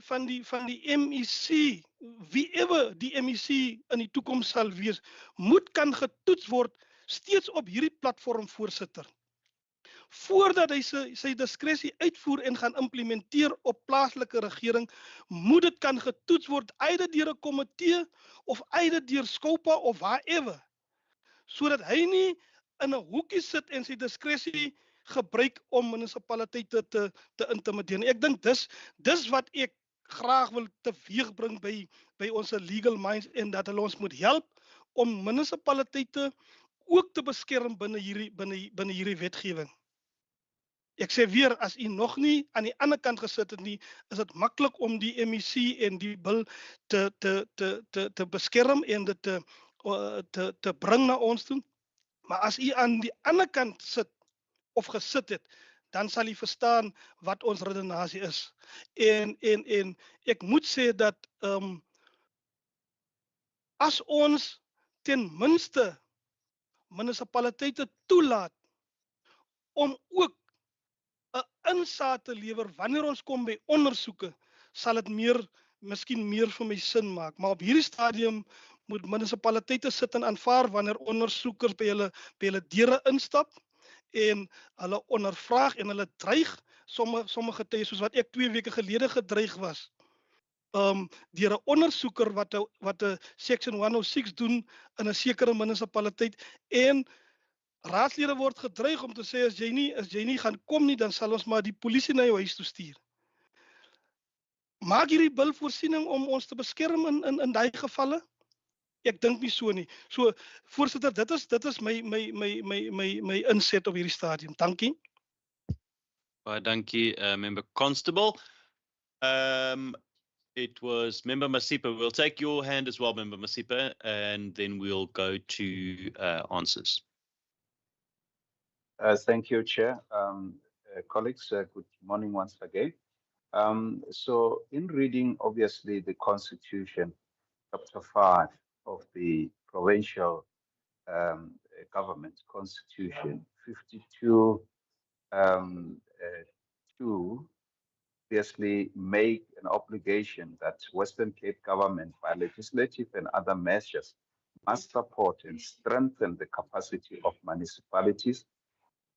MEC, wieever die MEC in die toekoms sal wees, moet kan getoets word steeds op hierdie platform, voorsitter. voordat hy sy diskresie uitvoer en gaan implementeer op plaaslike regering, moet dit kan getoets word either deur 'n komitee of either deur Scopa of whatever, sodat hy nie in 'n hoekie sit en sy diskresie gebruik om munisipaliteite te intimideer. Ek dink dis wat ek graag wil teweegbring by ons legal minds, en dat hulle ons moet help om munisipaliteite ook te beskerm binne hierdie wetgewing. Ek sê weer, as u nog nie aan die ander kant gesit het nie, is dit maklik om die MEC en die bil te beskerm en dit te bring na ons toe. Maar as u aan die ander kant sit of gesit het, dan sal u verstaan wat ons redenasie is. En ek moet sê dat as ons ten minste munisipaliteite toelaat om ook 'n insaag te lewer wanneer ons kom by ondersoeke, sal dit miskien meer vir my sin maak. Maar op hierdie stadium moet munisipaliteite sit en aanvaar wanneer ondersoekers by hulle deure instap en hulle ondervraag en hulle dreig, sommige tye soos wat ek 2 weke gelede gedreig was, deur 'n ondersoeker wat 'n Section 106 doen in 'n sekere munisipaliteit, en raadslede word gedreig om te sê as jy nie gaan kom nie, dan sal ons maar die polisie na jou huis toe stuur. Maak hierdie bil voorsiening om ons te beskerm in daai gevalle? Ek dink nie so nie. So voorsitter, dit is my inset op hierdie stadium. Dankie. Baie dankie, Member Constable. It was Member Masipa. We'll take your hand as well, Member Masipa, and then we'll go to answers. Thank you, Chair. Colleagues, good morning once again. So in reading, obviously, the Constitution, Chapter 5 of the Provincial Government Constitution, 52 2, obviously make an obligation that Western Cape government, by legislative and other measures, must support and strengthen the capacity of municipalities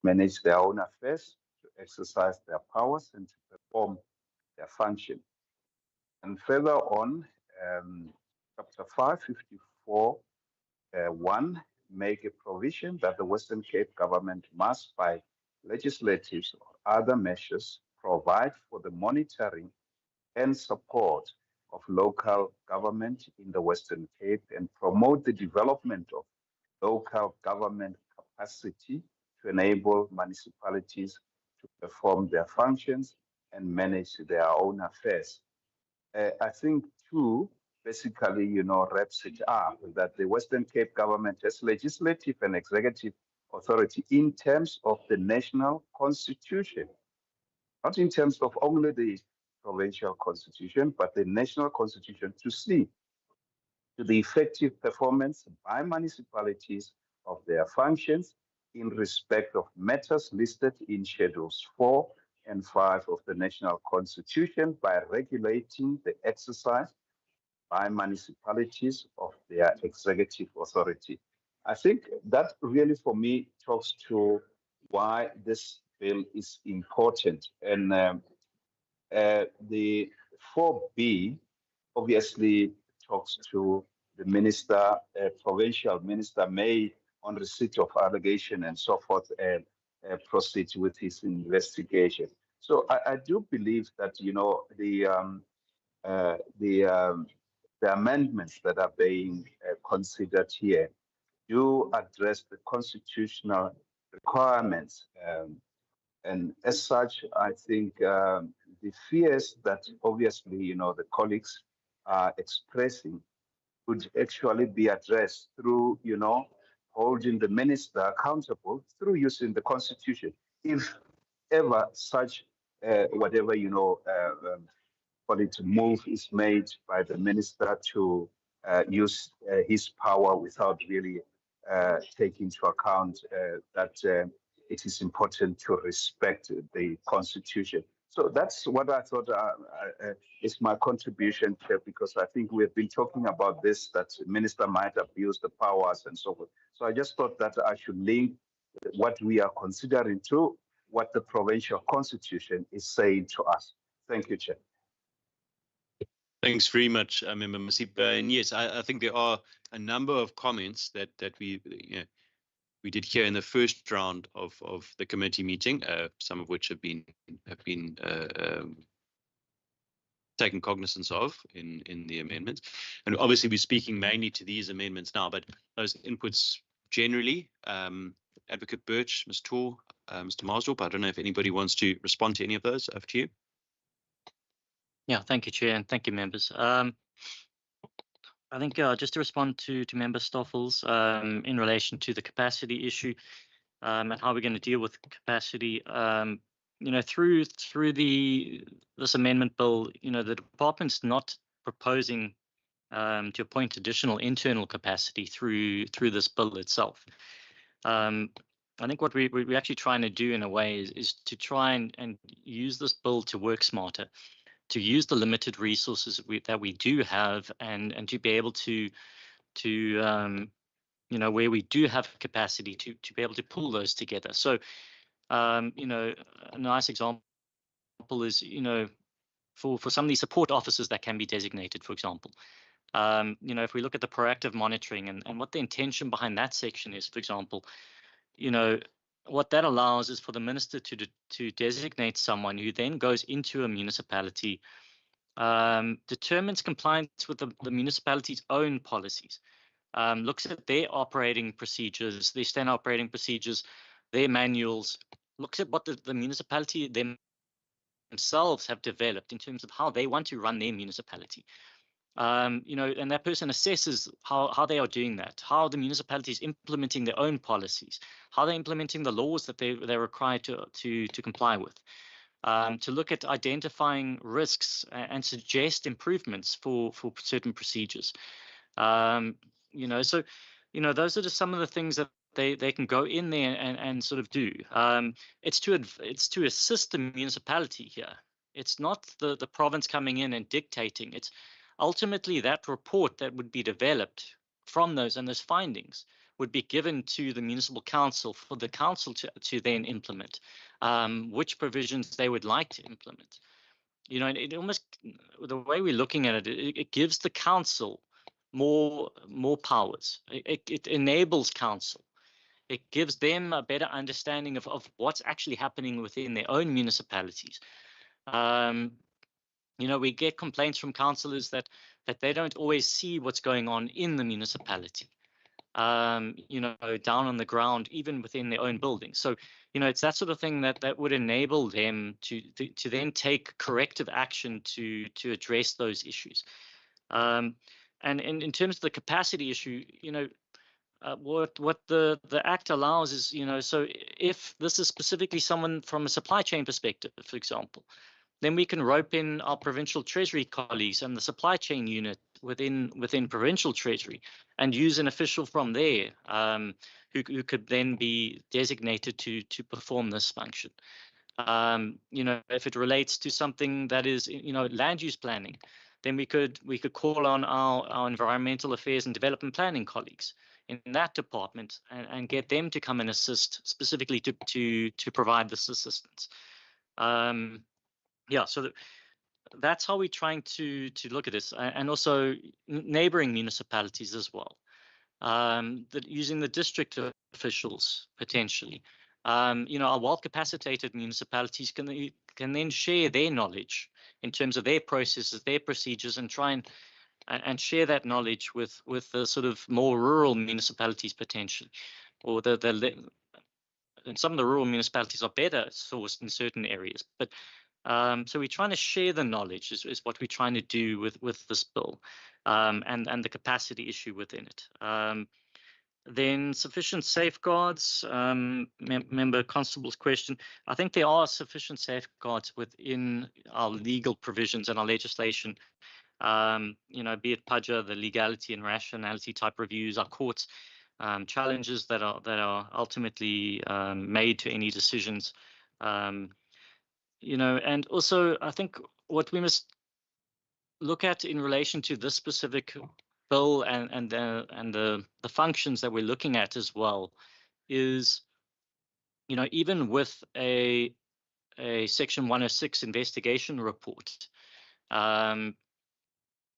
manage their own affairs, to exercise their powers, and to perform their function. And further on, Chapter 554, 1, make a provision that the Western Cape government must, by legislative or other measures, provide for the monitoring and support of local government in the Western Cape and promote the development of local government capacity to enable municipalities to perform their functions and manage their own affairs. I think 2 basically, wraps it up, that the Western Cape government has legislative and executive authority in terms of the national constitution, not in terms of only the provincial constitution, but the national constitution, to see to the effective performance by municipalities of their functions in respect of matters listed in Schedules 4 and 5 of the National Constitution by regulating the exercise by municipalities of their executive authority. I think that really, for me, talks to why this bill is important. And the 4B obviously talks to the minister, provincial minister may, on receipt of allegation and so forth, proceed with his investigation. So I do believe that, the amendments that are being considered here do address the constitutional requirements. And as such, I think the fears that obviously, the colleagues are expressing could actually be addressed through, holding the minister accountable through using the Constitution. If ever such, whatever, move is made by the minister to use his power without really taking into account that it is important to respect the Constitution. So that's what I thought is my contribution here, because I think we've been talking about this, that the minister might abuse the powers and so forth. So I just thought that I should link what we are considering to what the provincial constitution is saying to us. Thank you, Chair. Thanks very much, Member Masipa. And yes, I think there are a number of comments that we did hear in the first round of the committee meeting, some of which have been taken cognizance of in the amendments. And obviously we're speaking mainly to these amendments now, but those inputs generally, Advocate Birch, Ms. Tor, Mr. Marsdorp, I don't know if anybody wants to respond to any of those. Over to you. Yeah, thank you, Chair, and thank you, members. I think just to respond to Member Stoffels in relation to the capacity issue and how we're going to deal with capacity, through this amendment bill, the department's not proposing to appoint additional internal capacity through this bill itself. I think what we're actually trying to do in a way is to try and use this bill to work smarter, to use the limited resources that we do have, and to be able to where we do have capacity to be able to pull those together. So, a nice example is, for some of these support officers that can be designated, for example. If we look at the proactive monitoring and what the intention behind that section is, for example, what that allows is for the minister to designate someone who then goes into a municipality, determines compliance with the municipality's own policies, looks at their operating procedures, their standard operating procedures, their manuals, looks at what the municipality themselves have developed in terms of how they want to run their municipality. And that person assesses how they are doing that, how the municipality is implementing their own policies, how they're implementing the laws that they're required to comply with, to look at identifying risks and suggest improvements for certain procedures. So those are just some of the things that they can go in there and sort of do. It's to assist the municipality here. It's not the province coming in and dictating. It's ultimately that report that would be developed from those findings would be given to the municipal council for the council to then implement which provisions they would like to implement. It almost, the way we're looking at it, it gives the council more powers. It enables council. It gives them a better understanding of what's actually happening within their own municipalities. We get complaints from councillors that they don't always see what's going on in the municipality, down on the ground, even within their own buildings. So, it's that sort of thing that would enable them to then take corrective action to address those issues. And in terms of the capacity issue, what the Act allows is, so if this is specifically someone from a supply chain perspective, for example, then we can rope in our provincial treasury colleagues and the supply chain unit within provincial treasury and use an official from there who could then be designated to perform this function. If it relates to something that is, land use planning, then we could call on our environmental affairs and development planning colleagues in that department and get them to come and assist specifically to provide this assistance. So that's how we're trying to look at this, and also neighboring municipalities as well. Using the district officials potentially. Our well-capacitated municipalities can then share their knowledge in terms of their processes, their procedures, and try and share that knowledge with the sort of more rural municipalities potentially, or and some of the rural municipalities are better sourced in certain areas, but so we're trying to share the knowledge is what we're trying to do with this bill, and the capacity issue within it. Then sufficient safeguards, Member Constable's question. I think there are sufficient safeguards within our legal provisions and our legislation, be it PAJA, the legality and rationality type reviews, our courts, challenges that are ultimately made to any decisions. And also I think what we must look at in relation to this specific bill and the functions that we're looking at as well is even with a Section 106 investigation report,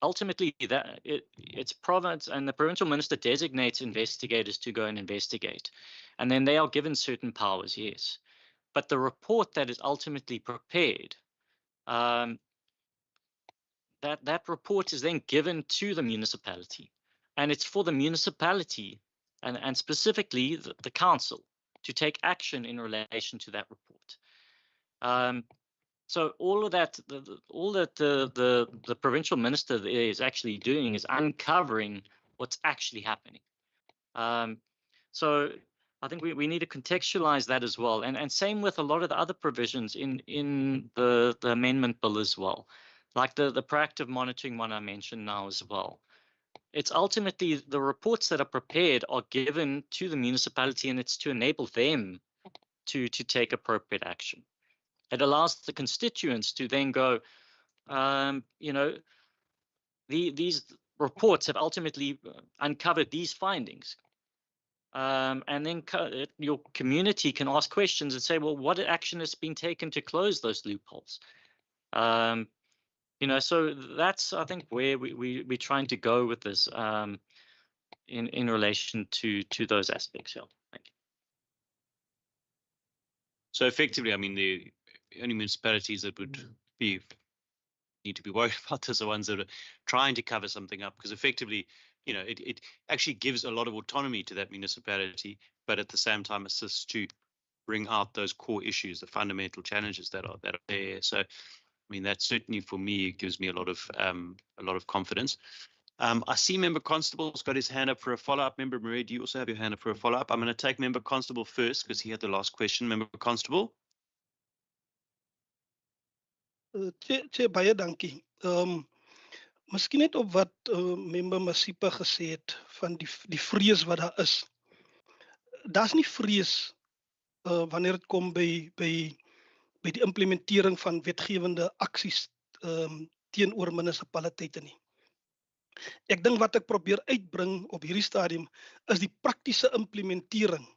ultimately it's province, and the provincial minister designates investigators to go and investigate, and then they are given certain powers, yes. But the report that is ultimately prepared, that report is then given to the municipality, and it's for the municipality and specifically the council to take action in relation to that report. So all of that, all that the provincial minister is actually doing is uncovering what's actually happening. So I think we need to contextualize that as well, and same with a lot of the other provisions in the amendment bill as well, like the proactive monitoring one I mentioned now as well. It's ultimately the reports that are prepared are given to the municipality, and it's to enable them to take appropriate action. It allows the constituents to then go, these reports have ultimately uncovered these findings. And then your community can ask questions and say, well, what action has been taken to close those loopholes? So that's, I think, where we're trying to go with this in relation to those aspects. Yeah. Thank you. So effectively, I mean, the only municipalities that would need to be worried about this are the ones that are trying to cover something up, because effectively, it actually gives a lot of autonomy to that municipality, but at the same time assists to bring out those core issues, the fundamental challenges that are there. So, I mean, that certainly for me gives me a lot of confidence. I see Member Constable's got his hand up for a follow-up. Member Murray, do you also have your hand up for a follow-up? I'm going to take Member Constable first because he had the last question. Member Constable. Chair, baie dankie. Miskien net op wat member Masipa gesê het van die vrees wat daar is. Daar's nie vrees wanneer dit kom by die implementering van wetgewende aksies teenoor munisipaliteite nie. Ek dink wat ek probeer uitbring op hierdie stadium is die praktiese implementering.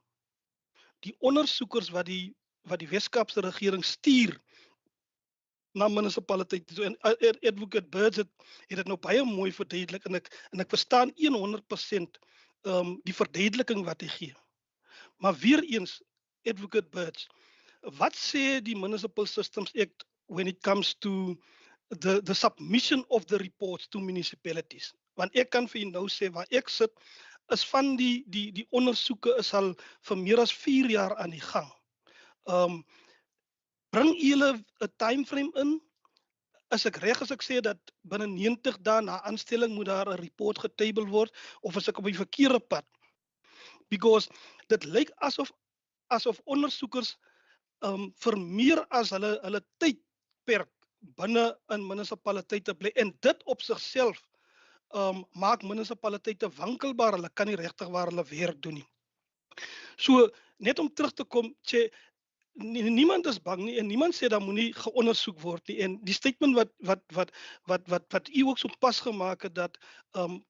Die ondersoekers wat die Wes-Kaapse regering stuur na munisipaliteite. So, en Advocate Birds het dit nou baie mooi verduidelik, en ek verstaan 100% die verduideliking wat hy gee. Maar weer eens, Advocate Birds, wat sê die Municipal Systems Act when it comes to the submission of the reports to municipalities? Want ek kan vir jou nou sê, waar ek sit, is van die ondersoeke is al vir meer as 4 jaar aan die gang. Bring julle 'n timeframe in? Is ek reg as ek sê dat binne 90 dae na aanstelling moet daar 'n report getable word, of is ek op die verkeerde pad? Because dit lyk asof ondersoekers vir meer as hulle tydperk binne in munisipaliteite bly, en dit op sigself maak munisipaliteite wankelbaar. Hulle kan nie regtig waar hulle werk doen nie. So net om terug te kom, niemand is bang nie, en niemand sê dat moenie geondersoek word nie. En die statement wat u ook so pas gemaak het, dat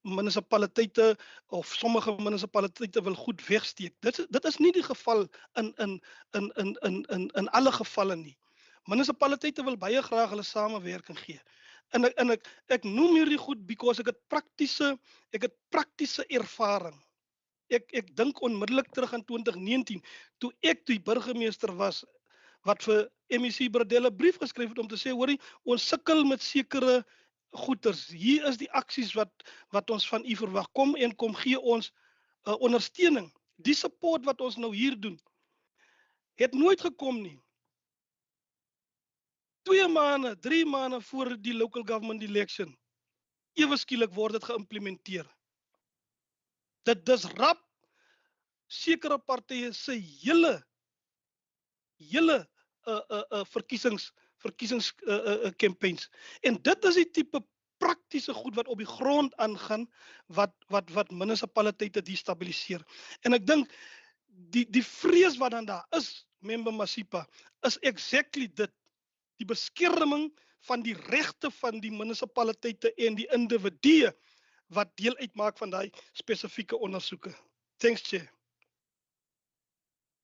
munisipaliteite of sommige munisipaliteite wil goed wegsteek. Dit is nie die geval in alle gevalle nie. Munisipaliteite wil baie graag hulle samewerking gee. En ek noem hierdie goed because ek het praktiese ervaring. Ek dink onmiddellik terug aan 2019, toe ek die burgemeester was, wat vir MEC Bradelle 'n brief geskryf het om te sê, hoorie, ons sukkel met sekere goeders. Hier is die aksies wat ons van u verwag. Kom gee ons ondersteuning. Die support wat ons nou hier doen, het nooit gekom nie. 2 maande, 3 maande voor die local government election, ewe skielik word dit geïmplementeer. Dit disrupt sekere partye se hele verkiesingscampaigns. En dit is die tipe praktiese goed wat op die grond aangaan, wat munisipaliteite destabiliseer. En ek dink die vrees wat dan daar is, member Masipa, is exactly dit. Die beskerming van die regte van die munisipaliteite en die individue wat deel uitmaak van daai spesifieke ondersoeke. Thanks, Chair.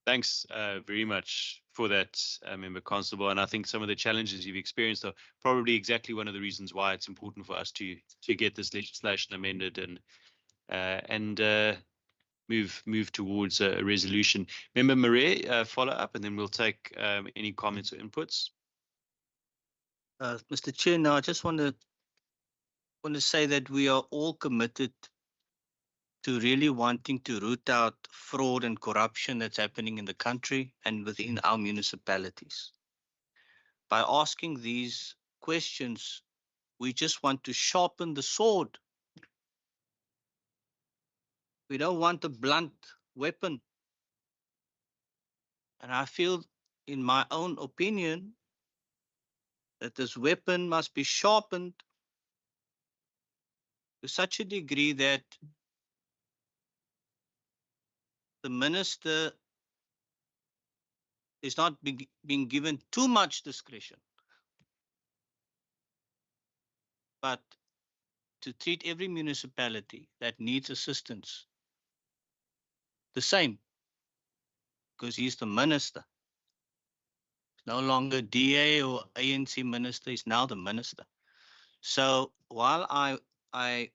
Thanks very much for that, Member Constable. And I think some of the challenges you've experienced are probably exactly one of the reasons why it's important for us to get this legislation amended and move towards a resolution. Member Marais, follow up, and then we'll take any comments or inputs. Mr. Chair, now I just want to say that we are all committed to really wanting to root out fraud and corruption that's happening in the country and within our municipalities. By asking these questions, we just want to sharpen the sword. We don't want a blunt weapon. And I feel, in my own opinion, that this weapon must be sharpened to such a degree that the minister is not being given too much discretion, but to treat every municipality that needs assistance the same, because he's the minister. He's no longer DA or ANC minister, he's now the minister. So while I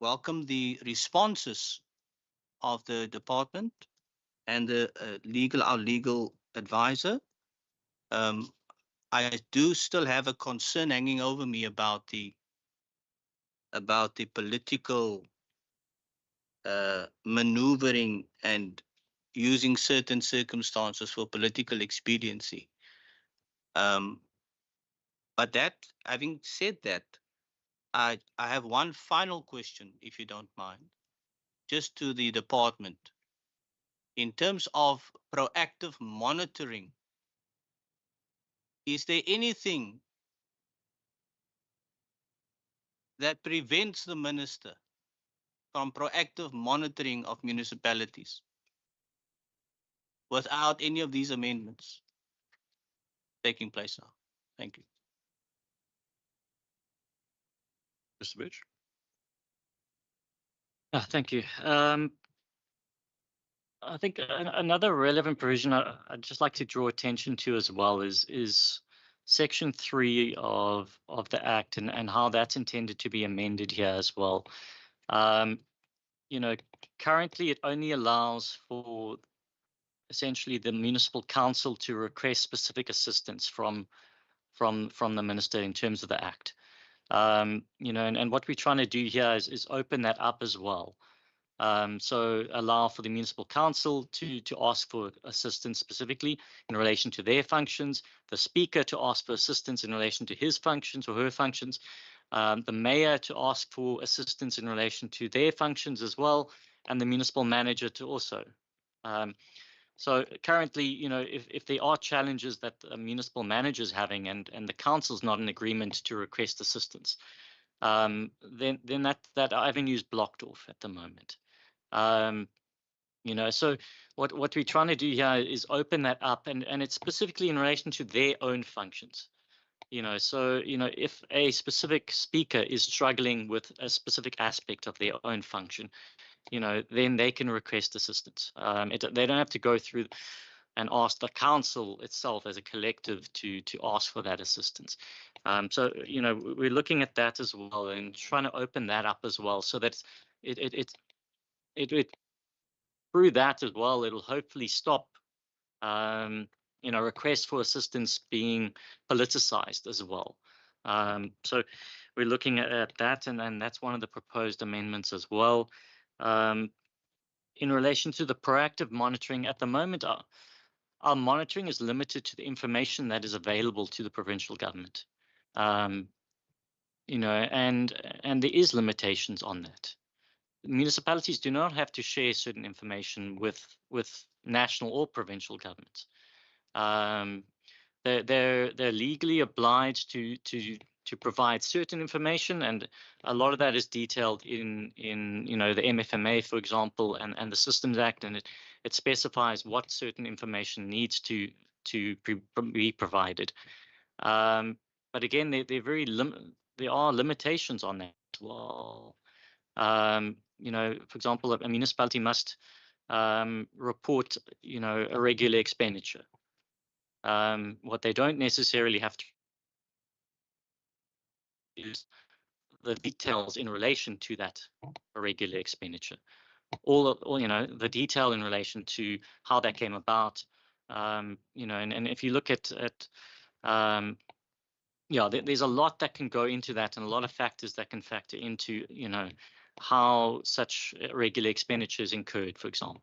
welcome the responses of the department and the our legal advisor, I do still have a concern hanging over me about the political maneuvering and using certain circumstances for political expediency. But having said that, I have one final question, if you don't mind, just to the department. In terms of proactive monitoring, is there anything that prevents the minister from proactive monitoring of municipalities without any of these amendments taking place now? Thank you. Mr. Birch. Thank you. I think another relevant provision I'd just like to draw attention to as well is Section 3 of the Act and how that's intended to be amended here as well. Currently it only allows for essentially the municipal council to request specific assistance from the minister in terms of the Act. And what we're trying to do here is open that up as well. So allow for the municipal council to ask for assistance specifically in relation to their functions, the speaker to ask for assistance in relation to his functions or her functions, the mayor to ask for assistance in relation to their functions as well, and the municipal manager to also. So currently, if there are challenges that a municipal manager is having and the council's not in agreement to request assistance, then that avenue is blocked off at the moment. So what we're trying to do here is open that up, and it's specifically in relation to their own functions. So if a specific speaker is struggling with a specific aspect of their own function, then they can request assistance. They don't have to go through and ask the council itself as a collective to ask for that assistance. So we're looking at that as well and trying to open that up as well, so that it through that as well, it'll hopefully stop requests for assistance being politicized as well. So we're looking at that, and that's one of the proposed amendments as well. In relation to the proactive monitoring, at the moment, our monitoring is limited to the information that is available to the provincial government. And there is limitations on that. Municipalities do not have to share certain information with national or provincial governments. They're legally obliged to provide certain information, and a lot of that is detailed in the MFMA, for example, and the Systems Act, and it specifies what certain information needs to be provided. But again, there are limitations on that as well. For example, a municipality must report, irregular expenditure. What they don't necessarily have to use the details in relation to that irregular expenditure. All the detail in relation to how that came about, and if you look at there's a lot that can go into that, and a lot of factors that can factor into how such irregular expenditure is incurred. For example,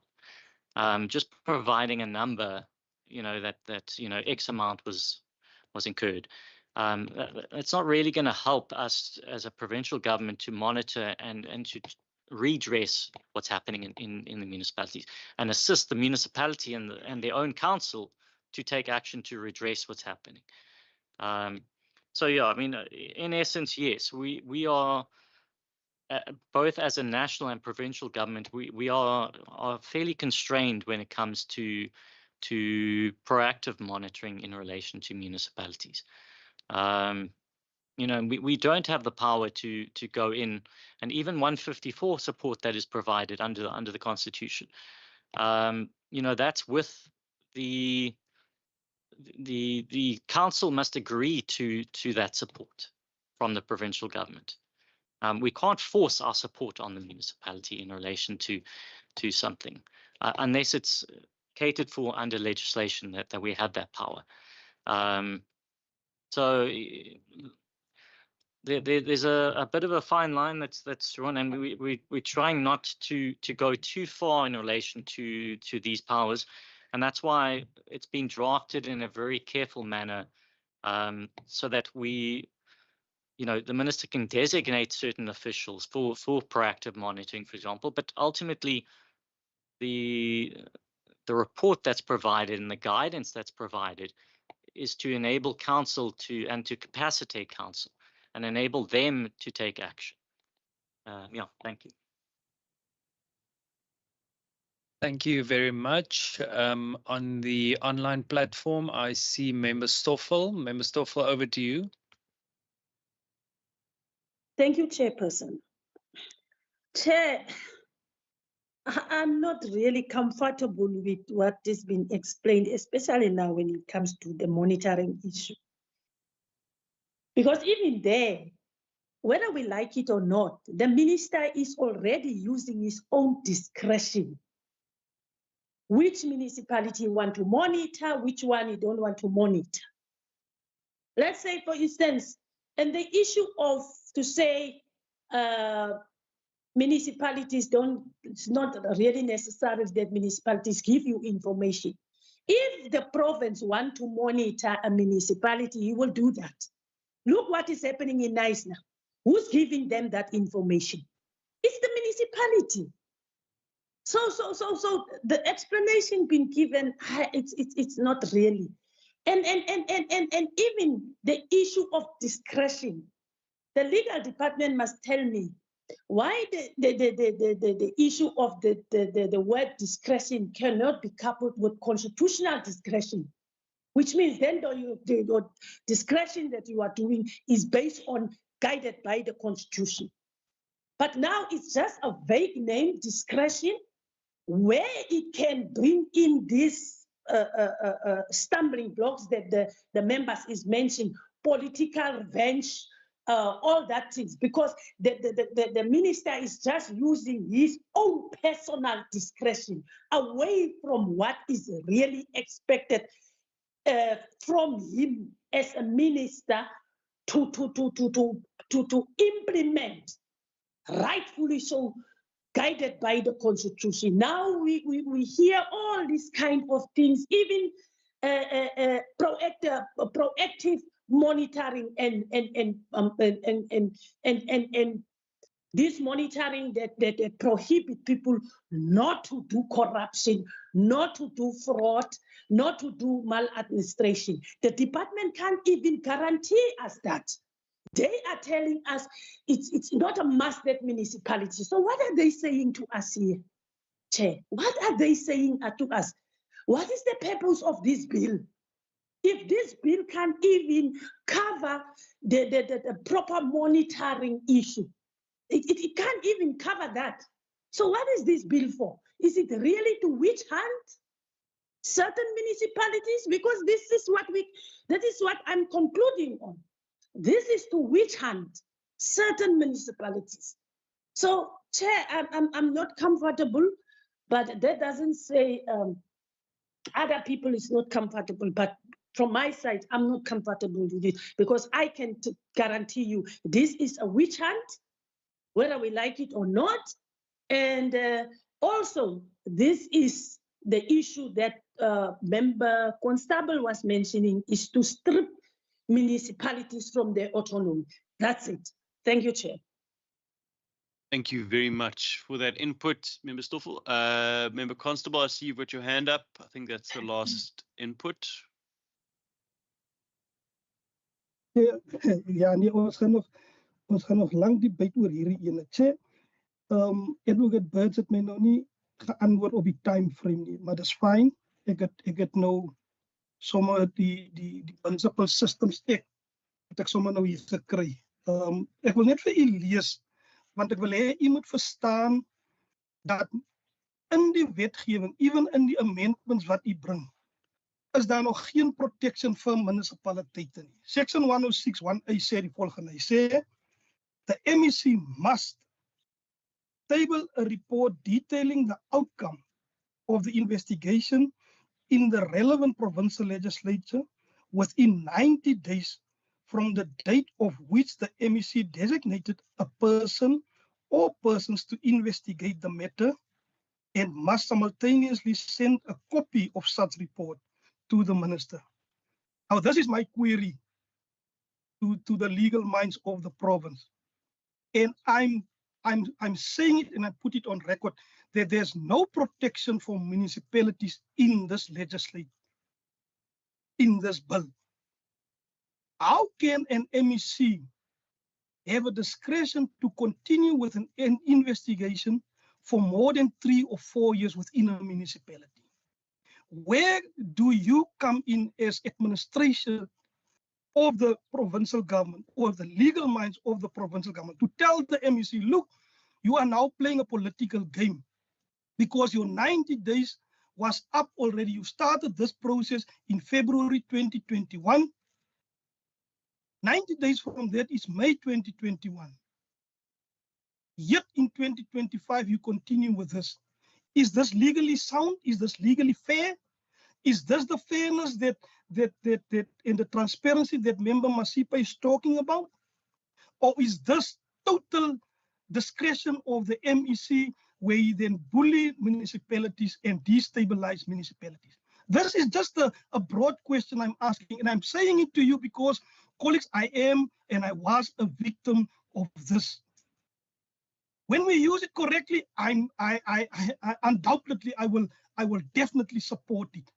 just providing a number, that X amount was incurred. It's not really going to help us as a provincial government to monitor and to redress what's happening in the municipalities, and assist the municipality and their own council to take action to redress what's happening. So yeah, I mean, in essence, yes, we are both as a national and provincial government, we are fairly constrained when it comes to proactive monitoring in relation to municipalities. We don't have the power to go in, and even 154 support that is provided under the Constitution. That's with the council must agree to that support from the provincial government. We can't force our support on the municipality in relation to something unless it's catered for under legislation that we have that power. So there's a bit of a fine line that's drawn, and we're trying not to go too far in relation to these powers, and that's why it's been drafted in a very careful manner, so that the minister can designate certain officials for proactive monitoring, for example, but ultimately the report that's provided and the guidance that's provided is to enable council to capacitate council and enable them to take action. Thank you. Thank you very much. On the online platform, I see Member Stoffel. Member Stoffel, over to you. Thank you, Chairperson. Chair, I'm not really comfortable with what has been explained, especially now when it comes to the monitoring issue. Because even there, whether we like it or not, the minister is already using his own discretion. Which municipality you want to monitor, which one you don't want to monitor. Let's say, for instance, and the issue of to say municipalities it's not really necessary that municipalities give you information. If the province want to monitor a municipality, you will do that. Look what is happening in Nice now. Who's giving them that information? It's the municipality. So the explanation being given, it's not really. And even the issue of discretion, the legal department must tell me why the issue of the word discretion cannot be coupled with constitutional discretion, which means then the discretion that you are doing is based on, guided by the Constitution. But now it's just a vague name, discretion, where it can bring in these stumbling blocks that the members is mentioning, political revenge, all that things, because the minister is just using his own personal discretion away from what is really expected from him as a minister to implement, rightfully so, guided by the Constitution. Now we hear all these kind of things, even proactive monitoring and this monitoring that prohibit people not to do corruption, not to do fraud, not to do maladministration. The department can't even guarantee us that. They are telling us it's not a must-that municipality. So what are they saying to us here, Chair? What are they saying to us? What is the purpose of this bill? If this bill can't even cover the proper monitoring issue, it can't even cover that. So what is this bill for? Is it really to witch hunt certain municipalities? Because that is what I'm concluding on. This is to witch hunt certain municipalities. So, Chair, I'm not comfortable, but that doesn't say other people is not comfortable. But from my side, I'm not comfortable with it because I can guarantee you this is a witch hunt, whether we like it or not. And also, this is the issue that Member Constable was mentioning, is to strip municipalities from their autonomy. That's it. Thank you, Chair. Thank you very much for that input, Member Stoffel. Member Constable, I see you've got your hand up. I think that's the last input. Ja, nee, ons gaan nog lang debate oor hierdie ene. Chair, Advocate Birds het my nou nie geantwoord op die time frame nie, maar dis fine. Ek het nou sommer die Municipal Systems Act het ek sommer nou hier gekry. Ek wil net vir u lees, want ek wil hê u moet verstaan dat in die wetgewing, even in die amendments wat u bring, is daar nog geen protection vir municipaliteite nie. Section 106(1)A sê die volgende. Hy sê, the MEC must table a report detailing the outcome of the investigation in the relevant provincial legislature within 90 days from the date of which the MEC designated a person or persons to investigate the matter, and must simultaneously send a copy of such report to the minister. Now, this is my query to the legal minds of the province, and I'm saying it and I put it on record that there's no protection for municipalities in this legislation, in this bill. How can an MEC have a discretion to continue with an investigation for more than 3 or 4 years within a municipality? Where do you come in as administration of the provincial government or the legal minds of the provincial government to tell the MEC, look, you are now playing a political game because your 90 days was up already. You started this process in February 2021. 90 days from that is May 2021. Yet in 2025, you continue with this. Is this legally sound? Is this legally fair? Is this the fairness that and the transparency that Member Masipa is talking about? Or is this total discretion of the MEC where you then bully municipalities and destabilize municipalities? This is just a broad question I'm asking, and I'm saying it to you because, colleagues, I am and I was a victim of this. When we use it correctly, I undoubtedly I will definitely support it.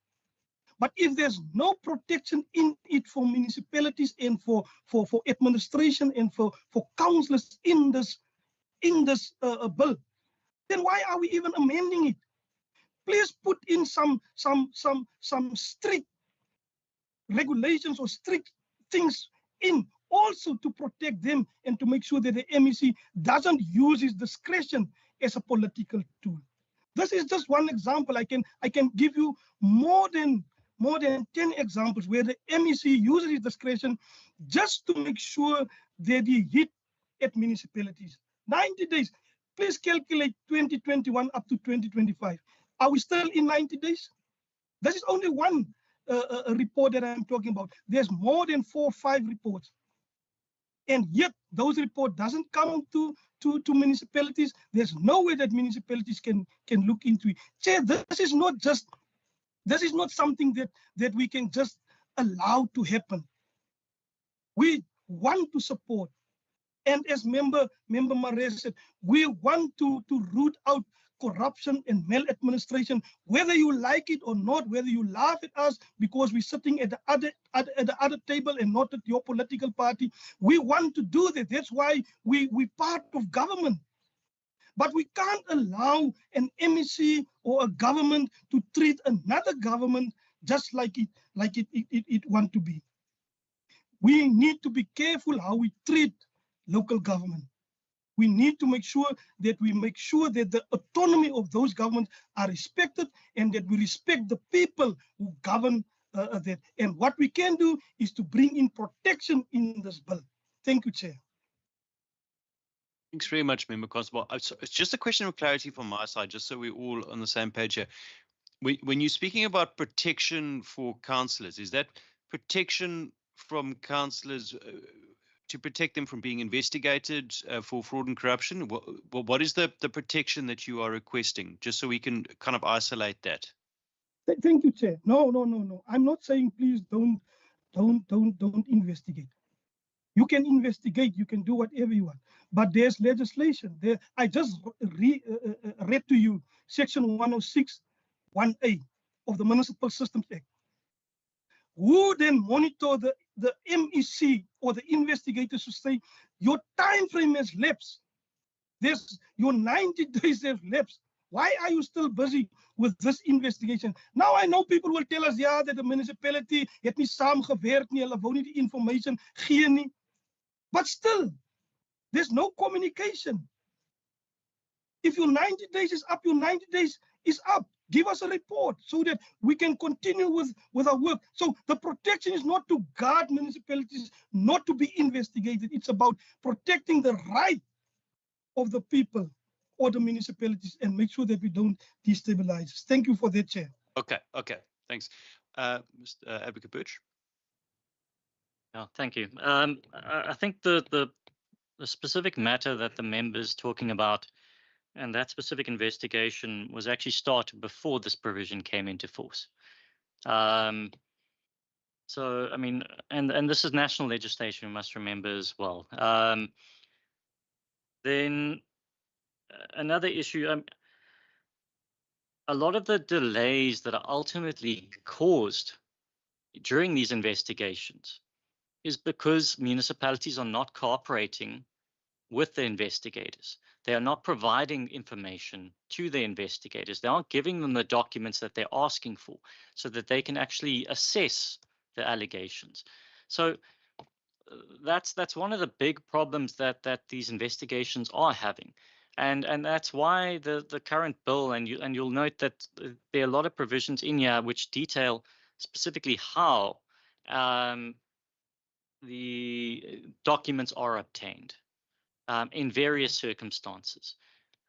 But if there's no protection in it for municipalities and for administration and for councillors in this bill, then why are we even amending it? Please put in some strict regulations or strict things in also to protect them and to make sure that the MEC doesn't use his discretion as a political tool. This is just one example. I can give you more than 10 examples where the MEC uses his discretion just to make sure that he hit at municipalities. 90 days. Please calculate 2021 up to 2025. Are we still in 90 days? This is only one report that I'm talking about. There's more than 4 or 5 reports. And yet those reports doesn't come to municipalities. There's no way that municipalities can look into it. Chair, this is not something that we can just allow to happen. We want to support. And as Member Marais said, we want to root out corruption and maladministration, whether you like it or not, whether you laugh at us because we're sitting at the other table and not at your political party. We want to do that. That's why we're part of government. But we can't allow an MEC or a government to treat another government just like it want to be. We need to be careful how we treat local government. We need to make sure that the autonomy of those governments are respected and that we respect the people who govern that. And what we can do is to bring in protection in this bill. Thank you, Chair. Thanks very much, Member Constable. So it's just a question of clarity from my side, just so we're all on the same page here. When you're speaking about protection for councillors, is that protection from councillors to protect them from being investigated for fraud and corruption? What is the protection that you are requesting, just so we can kind of isolate that? Thank you, Chair. No. I'm not saying please don't investigate. You can investigate, you can do whatever you want, but there's legislation there. I just read to you Section 106(1)(a) of the Municipal Systems Act. Who then monitor the MEC or the investigators to say your time frame has lapsed? Your 90 days have lapsed. Why are you still busy with this investigation? Now I know people will tell us, yeah, that the municipality het nie saamgewerk nie, hulle wou nie die information gee nie. But still, there's no communication. If your 90 days is up, your 90 days is up. Give us a report so that we can continue with our work. So the protection is not to guard municipalities, not to be investigated. It's about protecting the right of the people or the municipalities and make sure that we don't destabilize. Thank you for that, Chair. Okay, thanks. Mr. Advocate Birch? Yeah, thank you. I think the specific matter that the member's talking about and that specific investigation was actually started before this provision came into force. So, I mean, and this is national legislation, we must remember as well. Then another issue, a lot of the delays that are ultimately caused during these investigations is because municipalities are not cooperating with the investigators. They are not providing information to the investigators. They aren't giving them the documents that they're asking for so that they can actually assess the allegations. So that's one of the big problems that these investigations are having. And that's why the current bill, and you'll note that there are a lot of provisions in here which detail specifically how the documents are obtained in various circumstances.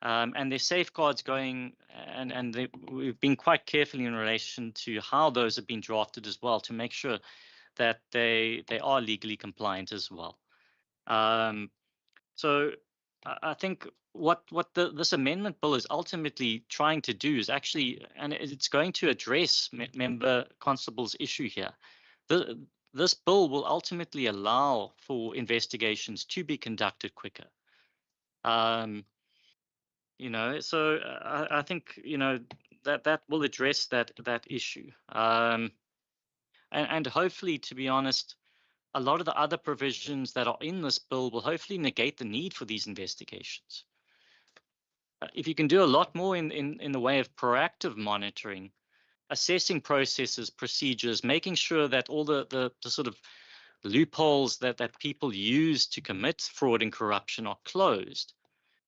And there's safeguards going, and we've been quite careful in relation to how those have been drafted as well to make sure that they are legally compliant as well. So I think what this amendment bill is ultimately trying to do is actually, and it's going to address Member Constable's issue here. This bill will ultimately allow for investigations to be conducted quicker. You know, so I think, you know, that will address that issue. And hopefully, to be honest, a lot of the other provisions that are in this bill will hopefully negate the need for these investigations. If you can do a lot more in the way of proactive monitoring, assessing processes, procedures, making sure that all the sort of loopholes that people use to commit fraud and corruption are closed.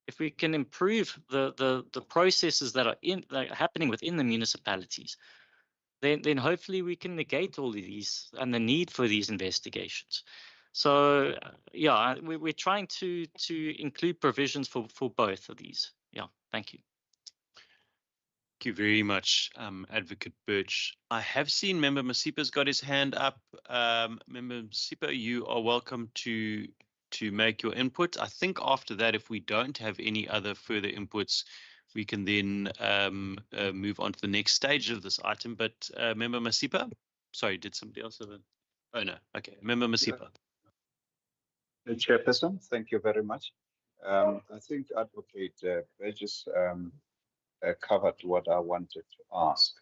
If we can improve the processes that are happening within the municipalities, then hopefully we can negate all of these and the need for these investigations. So yeah, we're trying to include provisions for both of these. Yeah, thank you. Thank you very much, Advocate Birch. I have seen Member Masipa's got his hand up. Member Masipa, you are welcome to make your input. I think after that, if we don't have any other further inputs, we can then move on to the next stage of this item. But Member Masipa, sorry, did somebody else have a? Oh no, okay, Member Masipa. Chairperson, thank you very much. I think Advocate Burgess covered what I wanted to ask.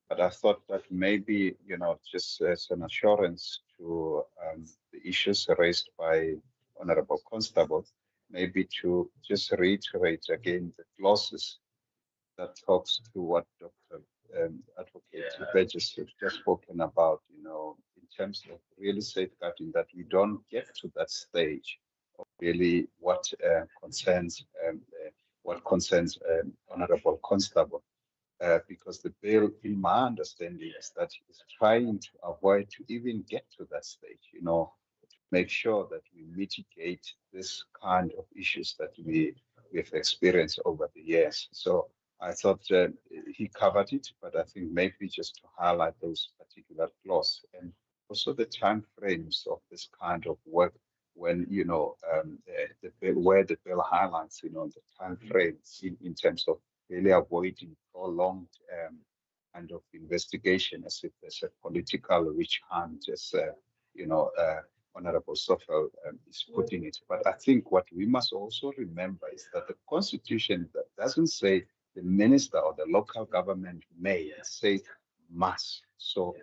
But I thought that maybe, you know, just as an assurance to the issues raised by Honorable Constable, maybe to just reiterate again the clauses that talks to what Dr. Advocate Burgess has just spoken about, you know, in terms of really safeguarding that we don't get to that stage really what concerns Honorable Constable. Because the bill, in my understanding, is that it's trying to avoid to even get to that stage, to make sure that we mitigate this kind of issues that we've experienced over the years. So I thought he covered it, but I think maybe just to highlight those particular clauses and also the time frames of this kind of work when, the bill, where the bill highlights, the time frames in terms of really avoiding prolonged kind of investigation as if there's a political witch hunt, as Honorable Stoffel is putting it. But I think what we must also remember is that the Constitution that doesn't say the minister or the local government may, it says must. So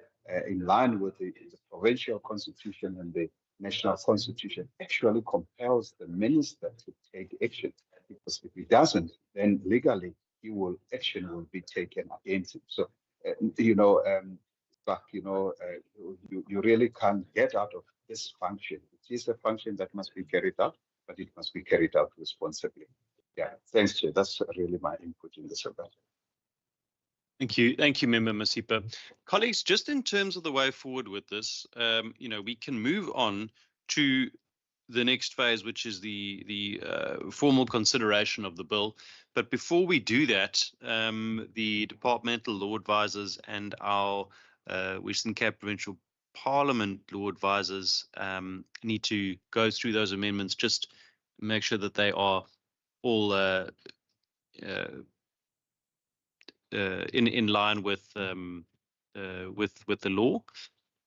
in line with the provincial constitution and the national constitution actually compels the minister to take action, because if he doesn't, then legally action will be taken against him. So you really can't get out of this function. It is a function that must be carried out, but it must be carried out responsibly. Yeah, thanks, Chair. That's really my input in this regard. Thank you, Member Masipa. Colleagues, just in terms of the way forward with this, we can move on to the next phase, which is the formal consideration of the bill. But before we do that, the departmental law advisors and our Western Cape Provincial Parliament law advisors need to go through those amendments, just make sure that they are all in line with the law,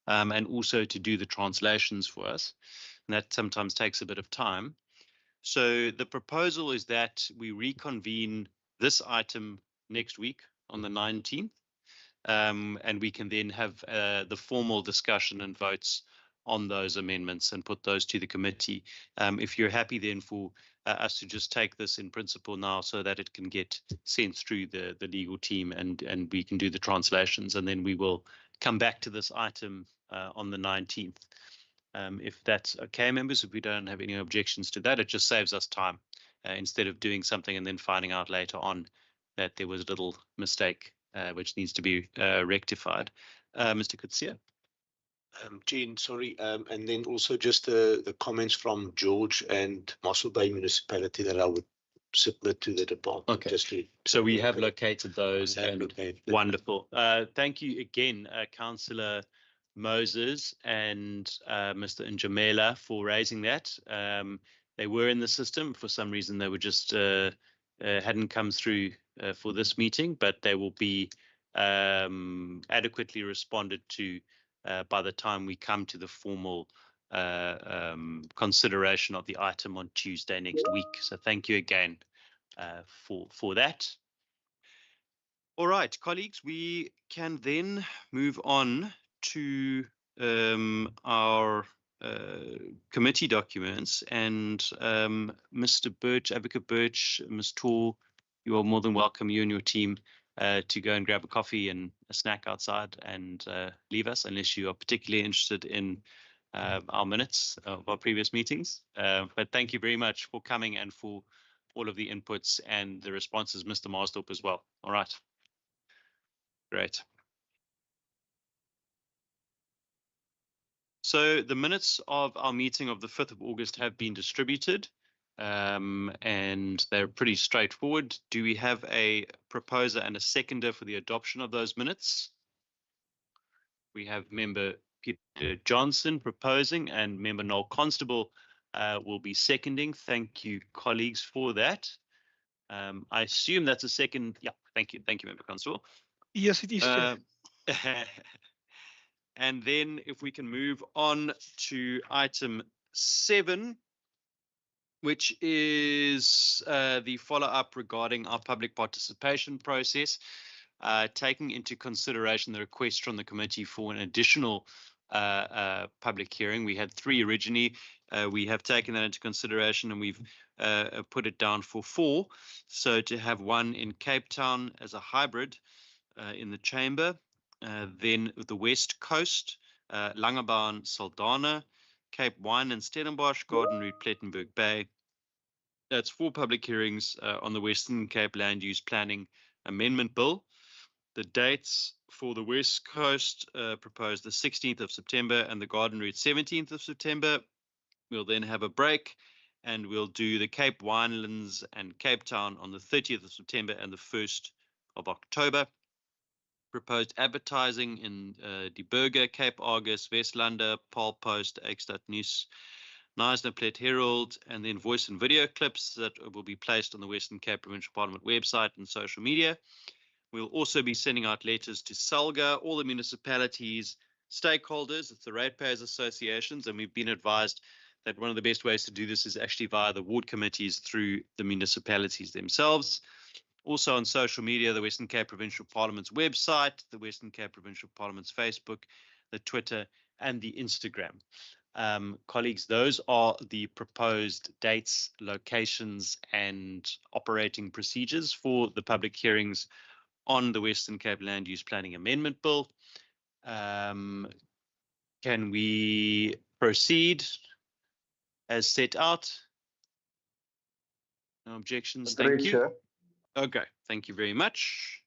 and also to do the translations for us. And that sometimes takes a bit of time. So the proposal is that we reconvene this item next week on the 19th, and we can then have the formal discussion and votes on those amendments and put those to the committee. If you're happy then for us to just take this in principle now so that it can get sent through the legal team and we can do the translations, and then we will come back to this item on the 19th. If that's okay, members, if we don't have any objections to that, it just saves us time instead of doing something and then finding out later on that there was a little mistake which needs to be rectified. Mr. Kutsia. Jean, sorry, and then also just the comments from George and Mossel Bay Municipality that I would submit to the department. Okay, so we have located those, and wonderful. Thank you again, Councillor Moses and Mr. Njamela for raising that. They were in the system. For some reason, they were just hadn't come through for this meeting, but they will be adequately responded to by the time we come to the formal consideration of the item on Tuesday next week. So thank you again for that. All right, colleagues, we can then move on to our committee documents, and Mr. Birch, Advocate Birch, Ms. Tor, you are more than welcome, you and your team, to go and grab a coffee and a snack outside and leave us, unless you are particularly interested in our minutes of our previous meetings. But thank you very much for coming and for all of the inputs and the responses, Mr. Marsdorp, as well. All right. Great. So the minutes of our meeting of the 5th of August have been distributed, and they're pretty straightforward. Do we have a proposer and a seconder for the adoption of those minutes? We have Member Peter Johnson proposing, and Member Noel Constable will be seconding. Thank you, colleagues, for that. I assume that's a second. Yeah, thank you, Member Constable. Yes, it is, Chair. And then if we can move on to item 7, which is the follow-up regarding our public participation process, taking into consideration the request from the committee for an additional public hearing. We had 3 originally. We have taken that into consideration, and we've put it down for 4. So to have one in Cape Town as a hybrid in the chamber, then the West Coast, Langebaan, Saldanha, Cape Wine and Stellenbosch, Garden Route, Plettenberg Bay. That's 4 public hearings on the Western Cape Land Use Planning Amendment Bill. The dates for the West Coast proposed the 16th of September and the Garden Route 17th of September. We'll then have a break and we'll do the Cape Winelands and Cape Town on the 30th of September and the 1st of October. Proposed advertising in Die Burger, Cape Argus, Westlande, Paul Post, Eikstad News, Knysna Plet Herald, and then voice and video clips that will be placed on the Western Cape Provincial Parliament website and social media. We'll also be sending out letters to SALGA, all the municipalities, stakeholders, it's the ratepayers associations, and we've been advised that one of the best ways to do this is actually via the ward committees through the municipalities themselves. Also on social media, the Western Cape Provincial Parliament's website, the Western Cape Provincial Parliament's Facebook, the Twitter, and the Instagram. Colleagues, those are the proposed dates, locations, and operating procedures for the public hearings on the Western Cape Land Use Planning Amendment Bill. Can we proceed as set out? No objections. Thank you. Chair. Okay, thank you very much.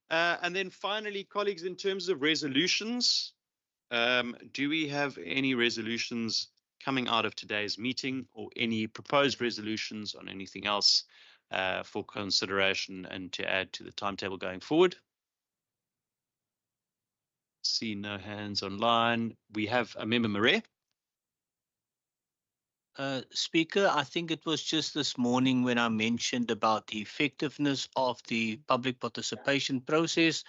And then finally, colleagues, in terms of resolutions, do we have any resolutions coming out of today's meeting or any proposed resolutions on anything else for consideration and to add to the timetable going forward? See no hands online. We have a member, Marais. Speaker, I think it was just this morning when I mentioned about the effectiveness of the public participation process,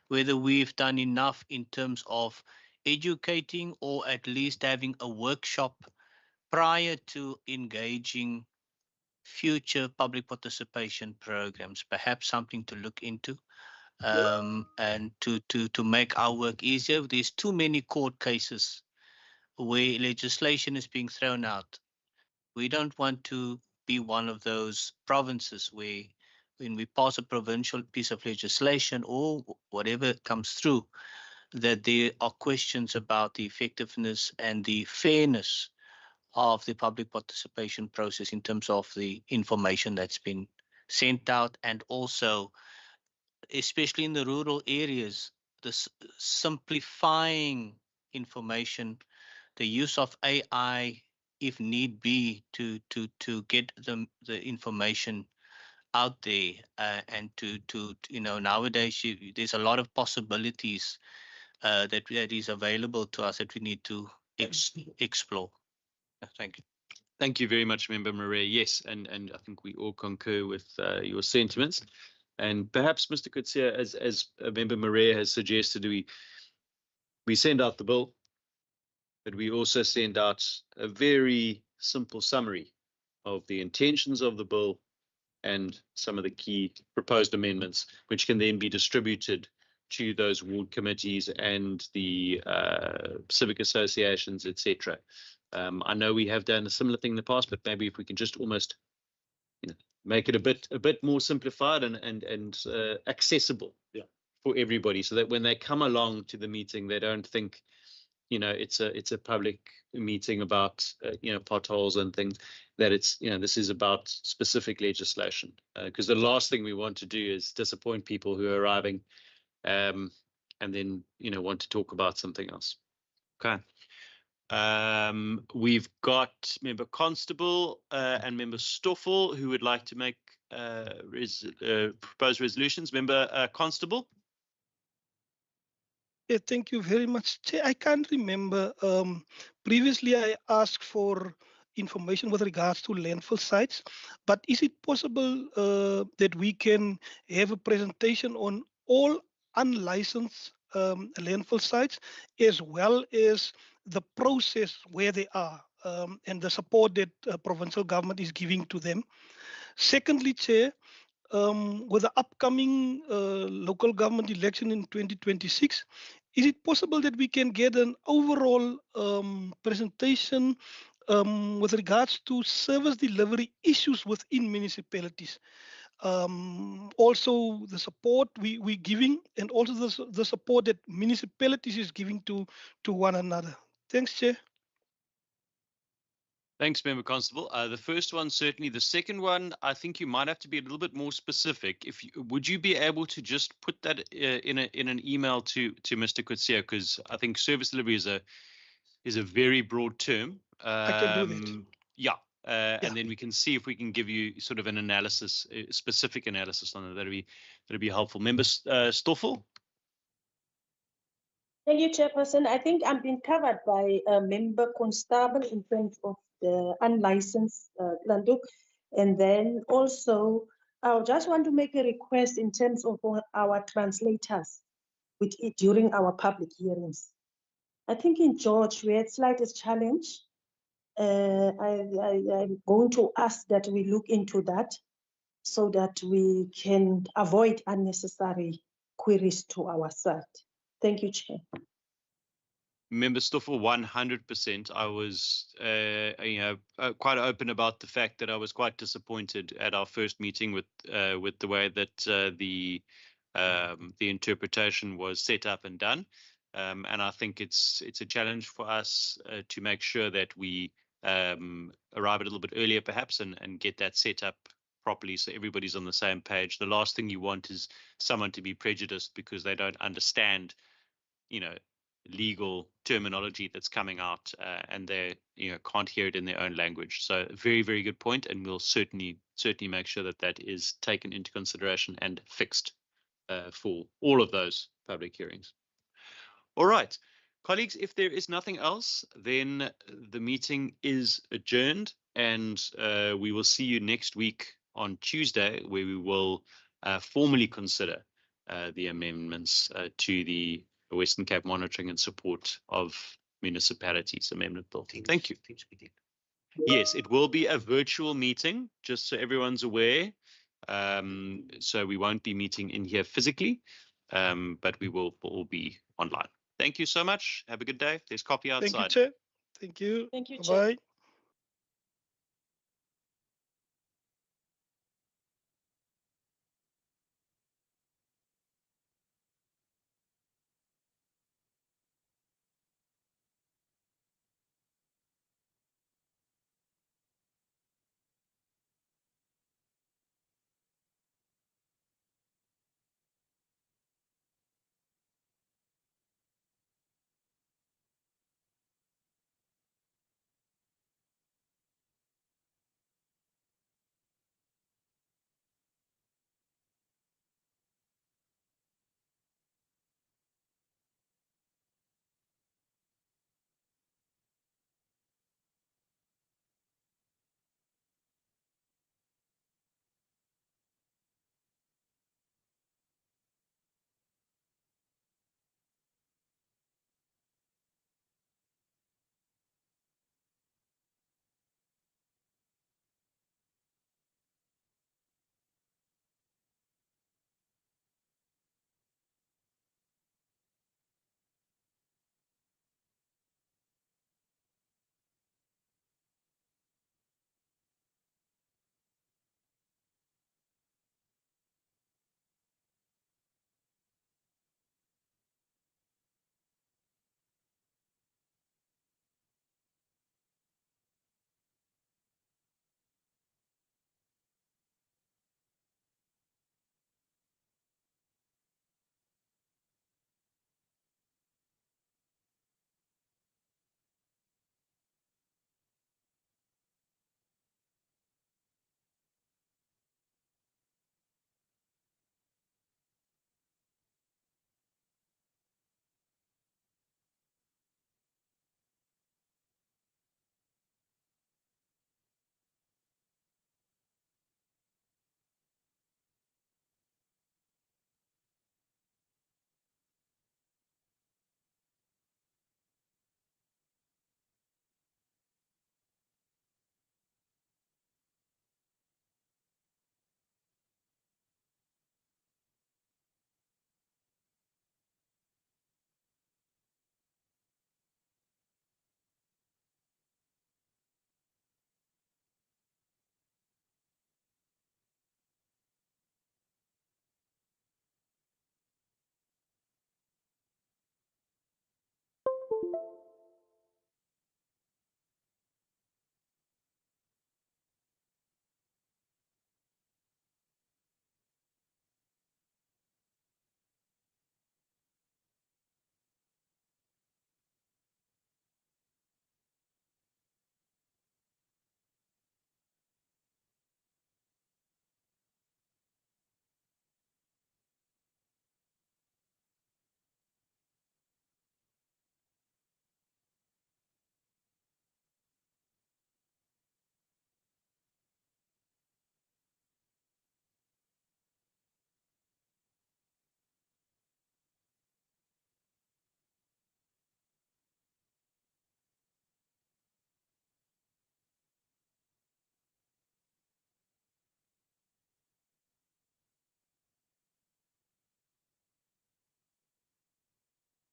whether we've done enough in terms of educating or at least having a workshop prior to engaging future public participation programs, perhaps something to look into and to make our work easier. There's too many court cases where legislation is being thrown out. We don't want to be one of those provinces where when we pass a provincial piece of legislation or whatever comes through, that there are questions about the effectiveness and the fairness of the public participation process in terms of the information that's been sent out, and also, especially in the rural areas, this simplifying information, the use of AI if need be to get the information out there and to nowadays there's a lot of possibilities that is available to us that we need to explore. Thank you. Thank you very much, Member Marais. Yes, and I think we all concur with your sentiments. And perhaps, Mr. Kutsia, as Member Marais has suggested, we send out the bill, but we also send out a very simple summary of the intentions of the bill and some of the key proposed amendments, which can then be distributed to those ward committees and the civic associations, etc. I know we have done a similar thing in the past, but maybe if we can just almost make it a bit more simplified and accessible for everybody, so that when they come along to the meeting, they don't think it's a public meeting about potholes and things, that it's this is about specific legislation, because the last thing we want to do is disappoint people who are arriving and then want to talk about something else. Okay. We've got Member Constable and Member Stoffel who would like to make proposed resolutions. Member Constable. Yeah, thank you very much, Chair. I can't remember. Previously, I asked for information with regards to landfill sites, but is it possible that we can have a presentation on all unlicensed landfill sites, as well as the process where they are and the support that provincial government is giving to them? Secondly, Chair, with the upcoming local government election in 2026, is it possible that we can get an overall presentation with regards to service delivery issues within municipalities? Also the support we're giving, and also the support that municipalities is giving to one another. Thanks, Chair. Thanks, Member Constable. The first one, certainly. The second one, I think you might have to be a little bit more specific. Would you be able to just put that in an email to Mr. Kutsia, because I think service delivery is a very broad term. I can do that. Yeah. And then we can see if we can give you sort of an analysis, a specific analysis on it. That'd be helpful. Member Stoffel? Thank you, Chairperson. I think I'm being covered by Member Constable in terms of the unlicensed Landuk. And then also, I just want to make a request in terms of our translators during our public hearings. I think in George, we had slightest challenge. I'm going to ask that we look into that so that we can avoid unnecessary queries to our side. Thank you, Chair. Member Stoffel, 100%. I was, quite open about the fact that I was quite disappointed at our first meeting with the way that the interpretation was set up and done, and I think it's a challenge for us to make sure that we arrive a little bit earlier, perhaps, and get that set up properly so everybody's on the same page. The last thing you want is someone to be prejudiced because they don't understand, legal terminology that's coming out, and they can't hear it in their own language. So very, very good point, and we'll certainly make sure that is taken into consideration and fixed for all of those public hearings. All right, colleagues, if there is nothing else, then the meeting is adjourned, and we will see you next week on Tuesday, where we will formally consider the amendments to the Western Cape Monitoring and Support of Municipalities Amendment Bill. Thank you. Yes, it will be a virtual meeting, just so everyone's aware. So we won't be meeting in here physically, but we will all be online. Thank you so much. Have a good day. There's coffee outside. Thank you, Chair. Thank you. Thank you, Chair. Bye.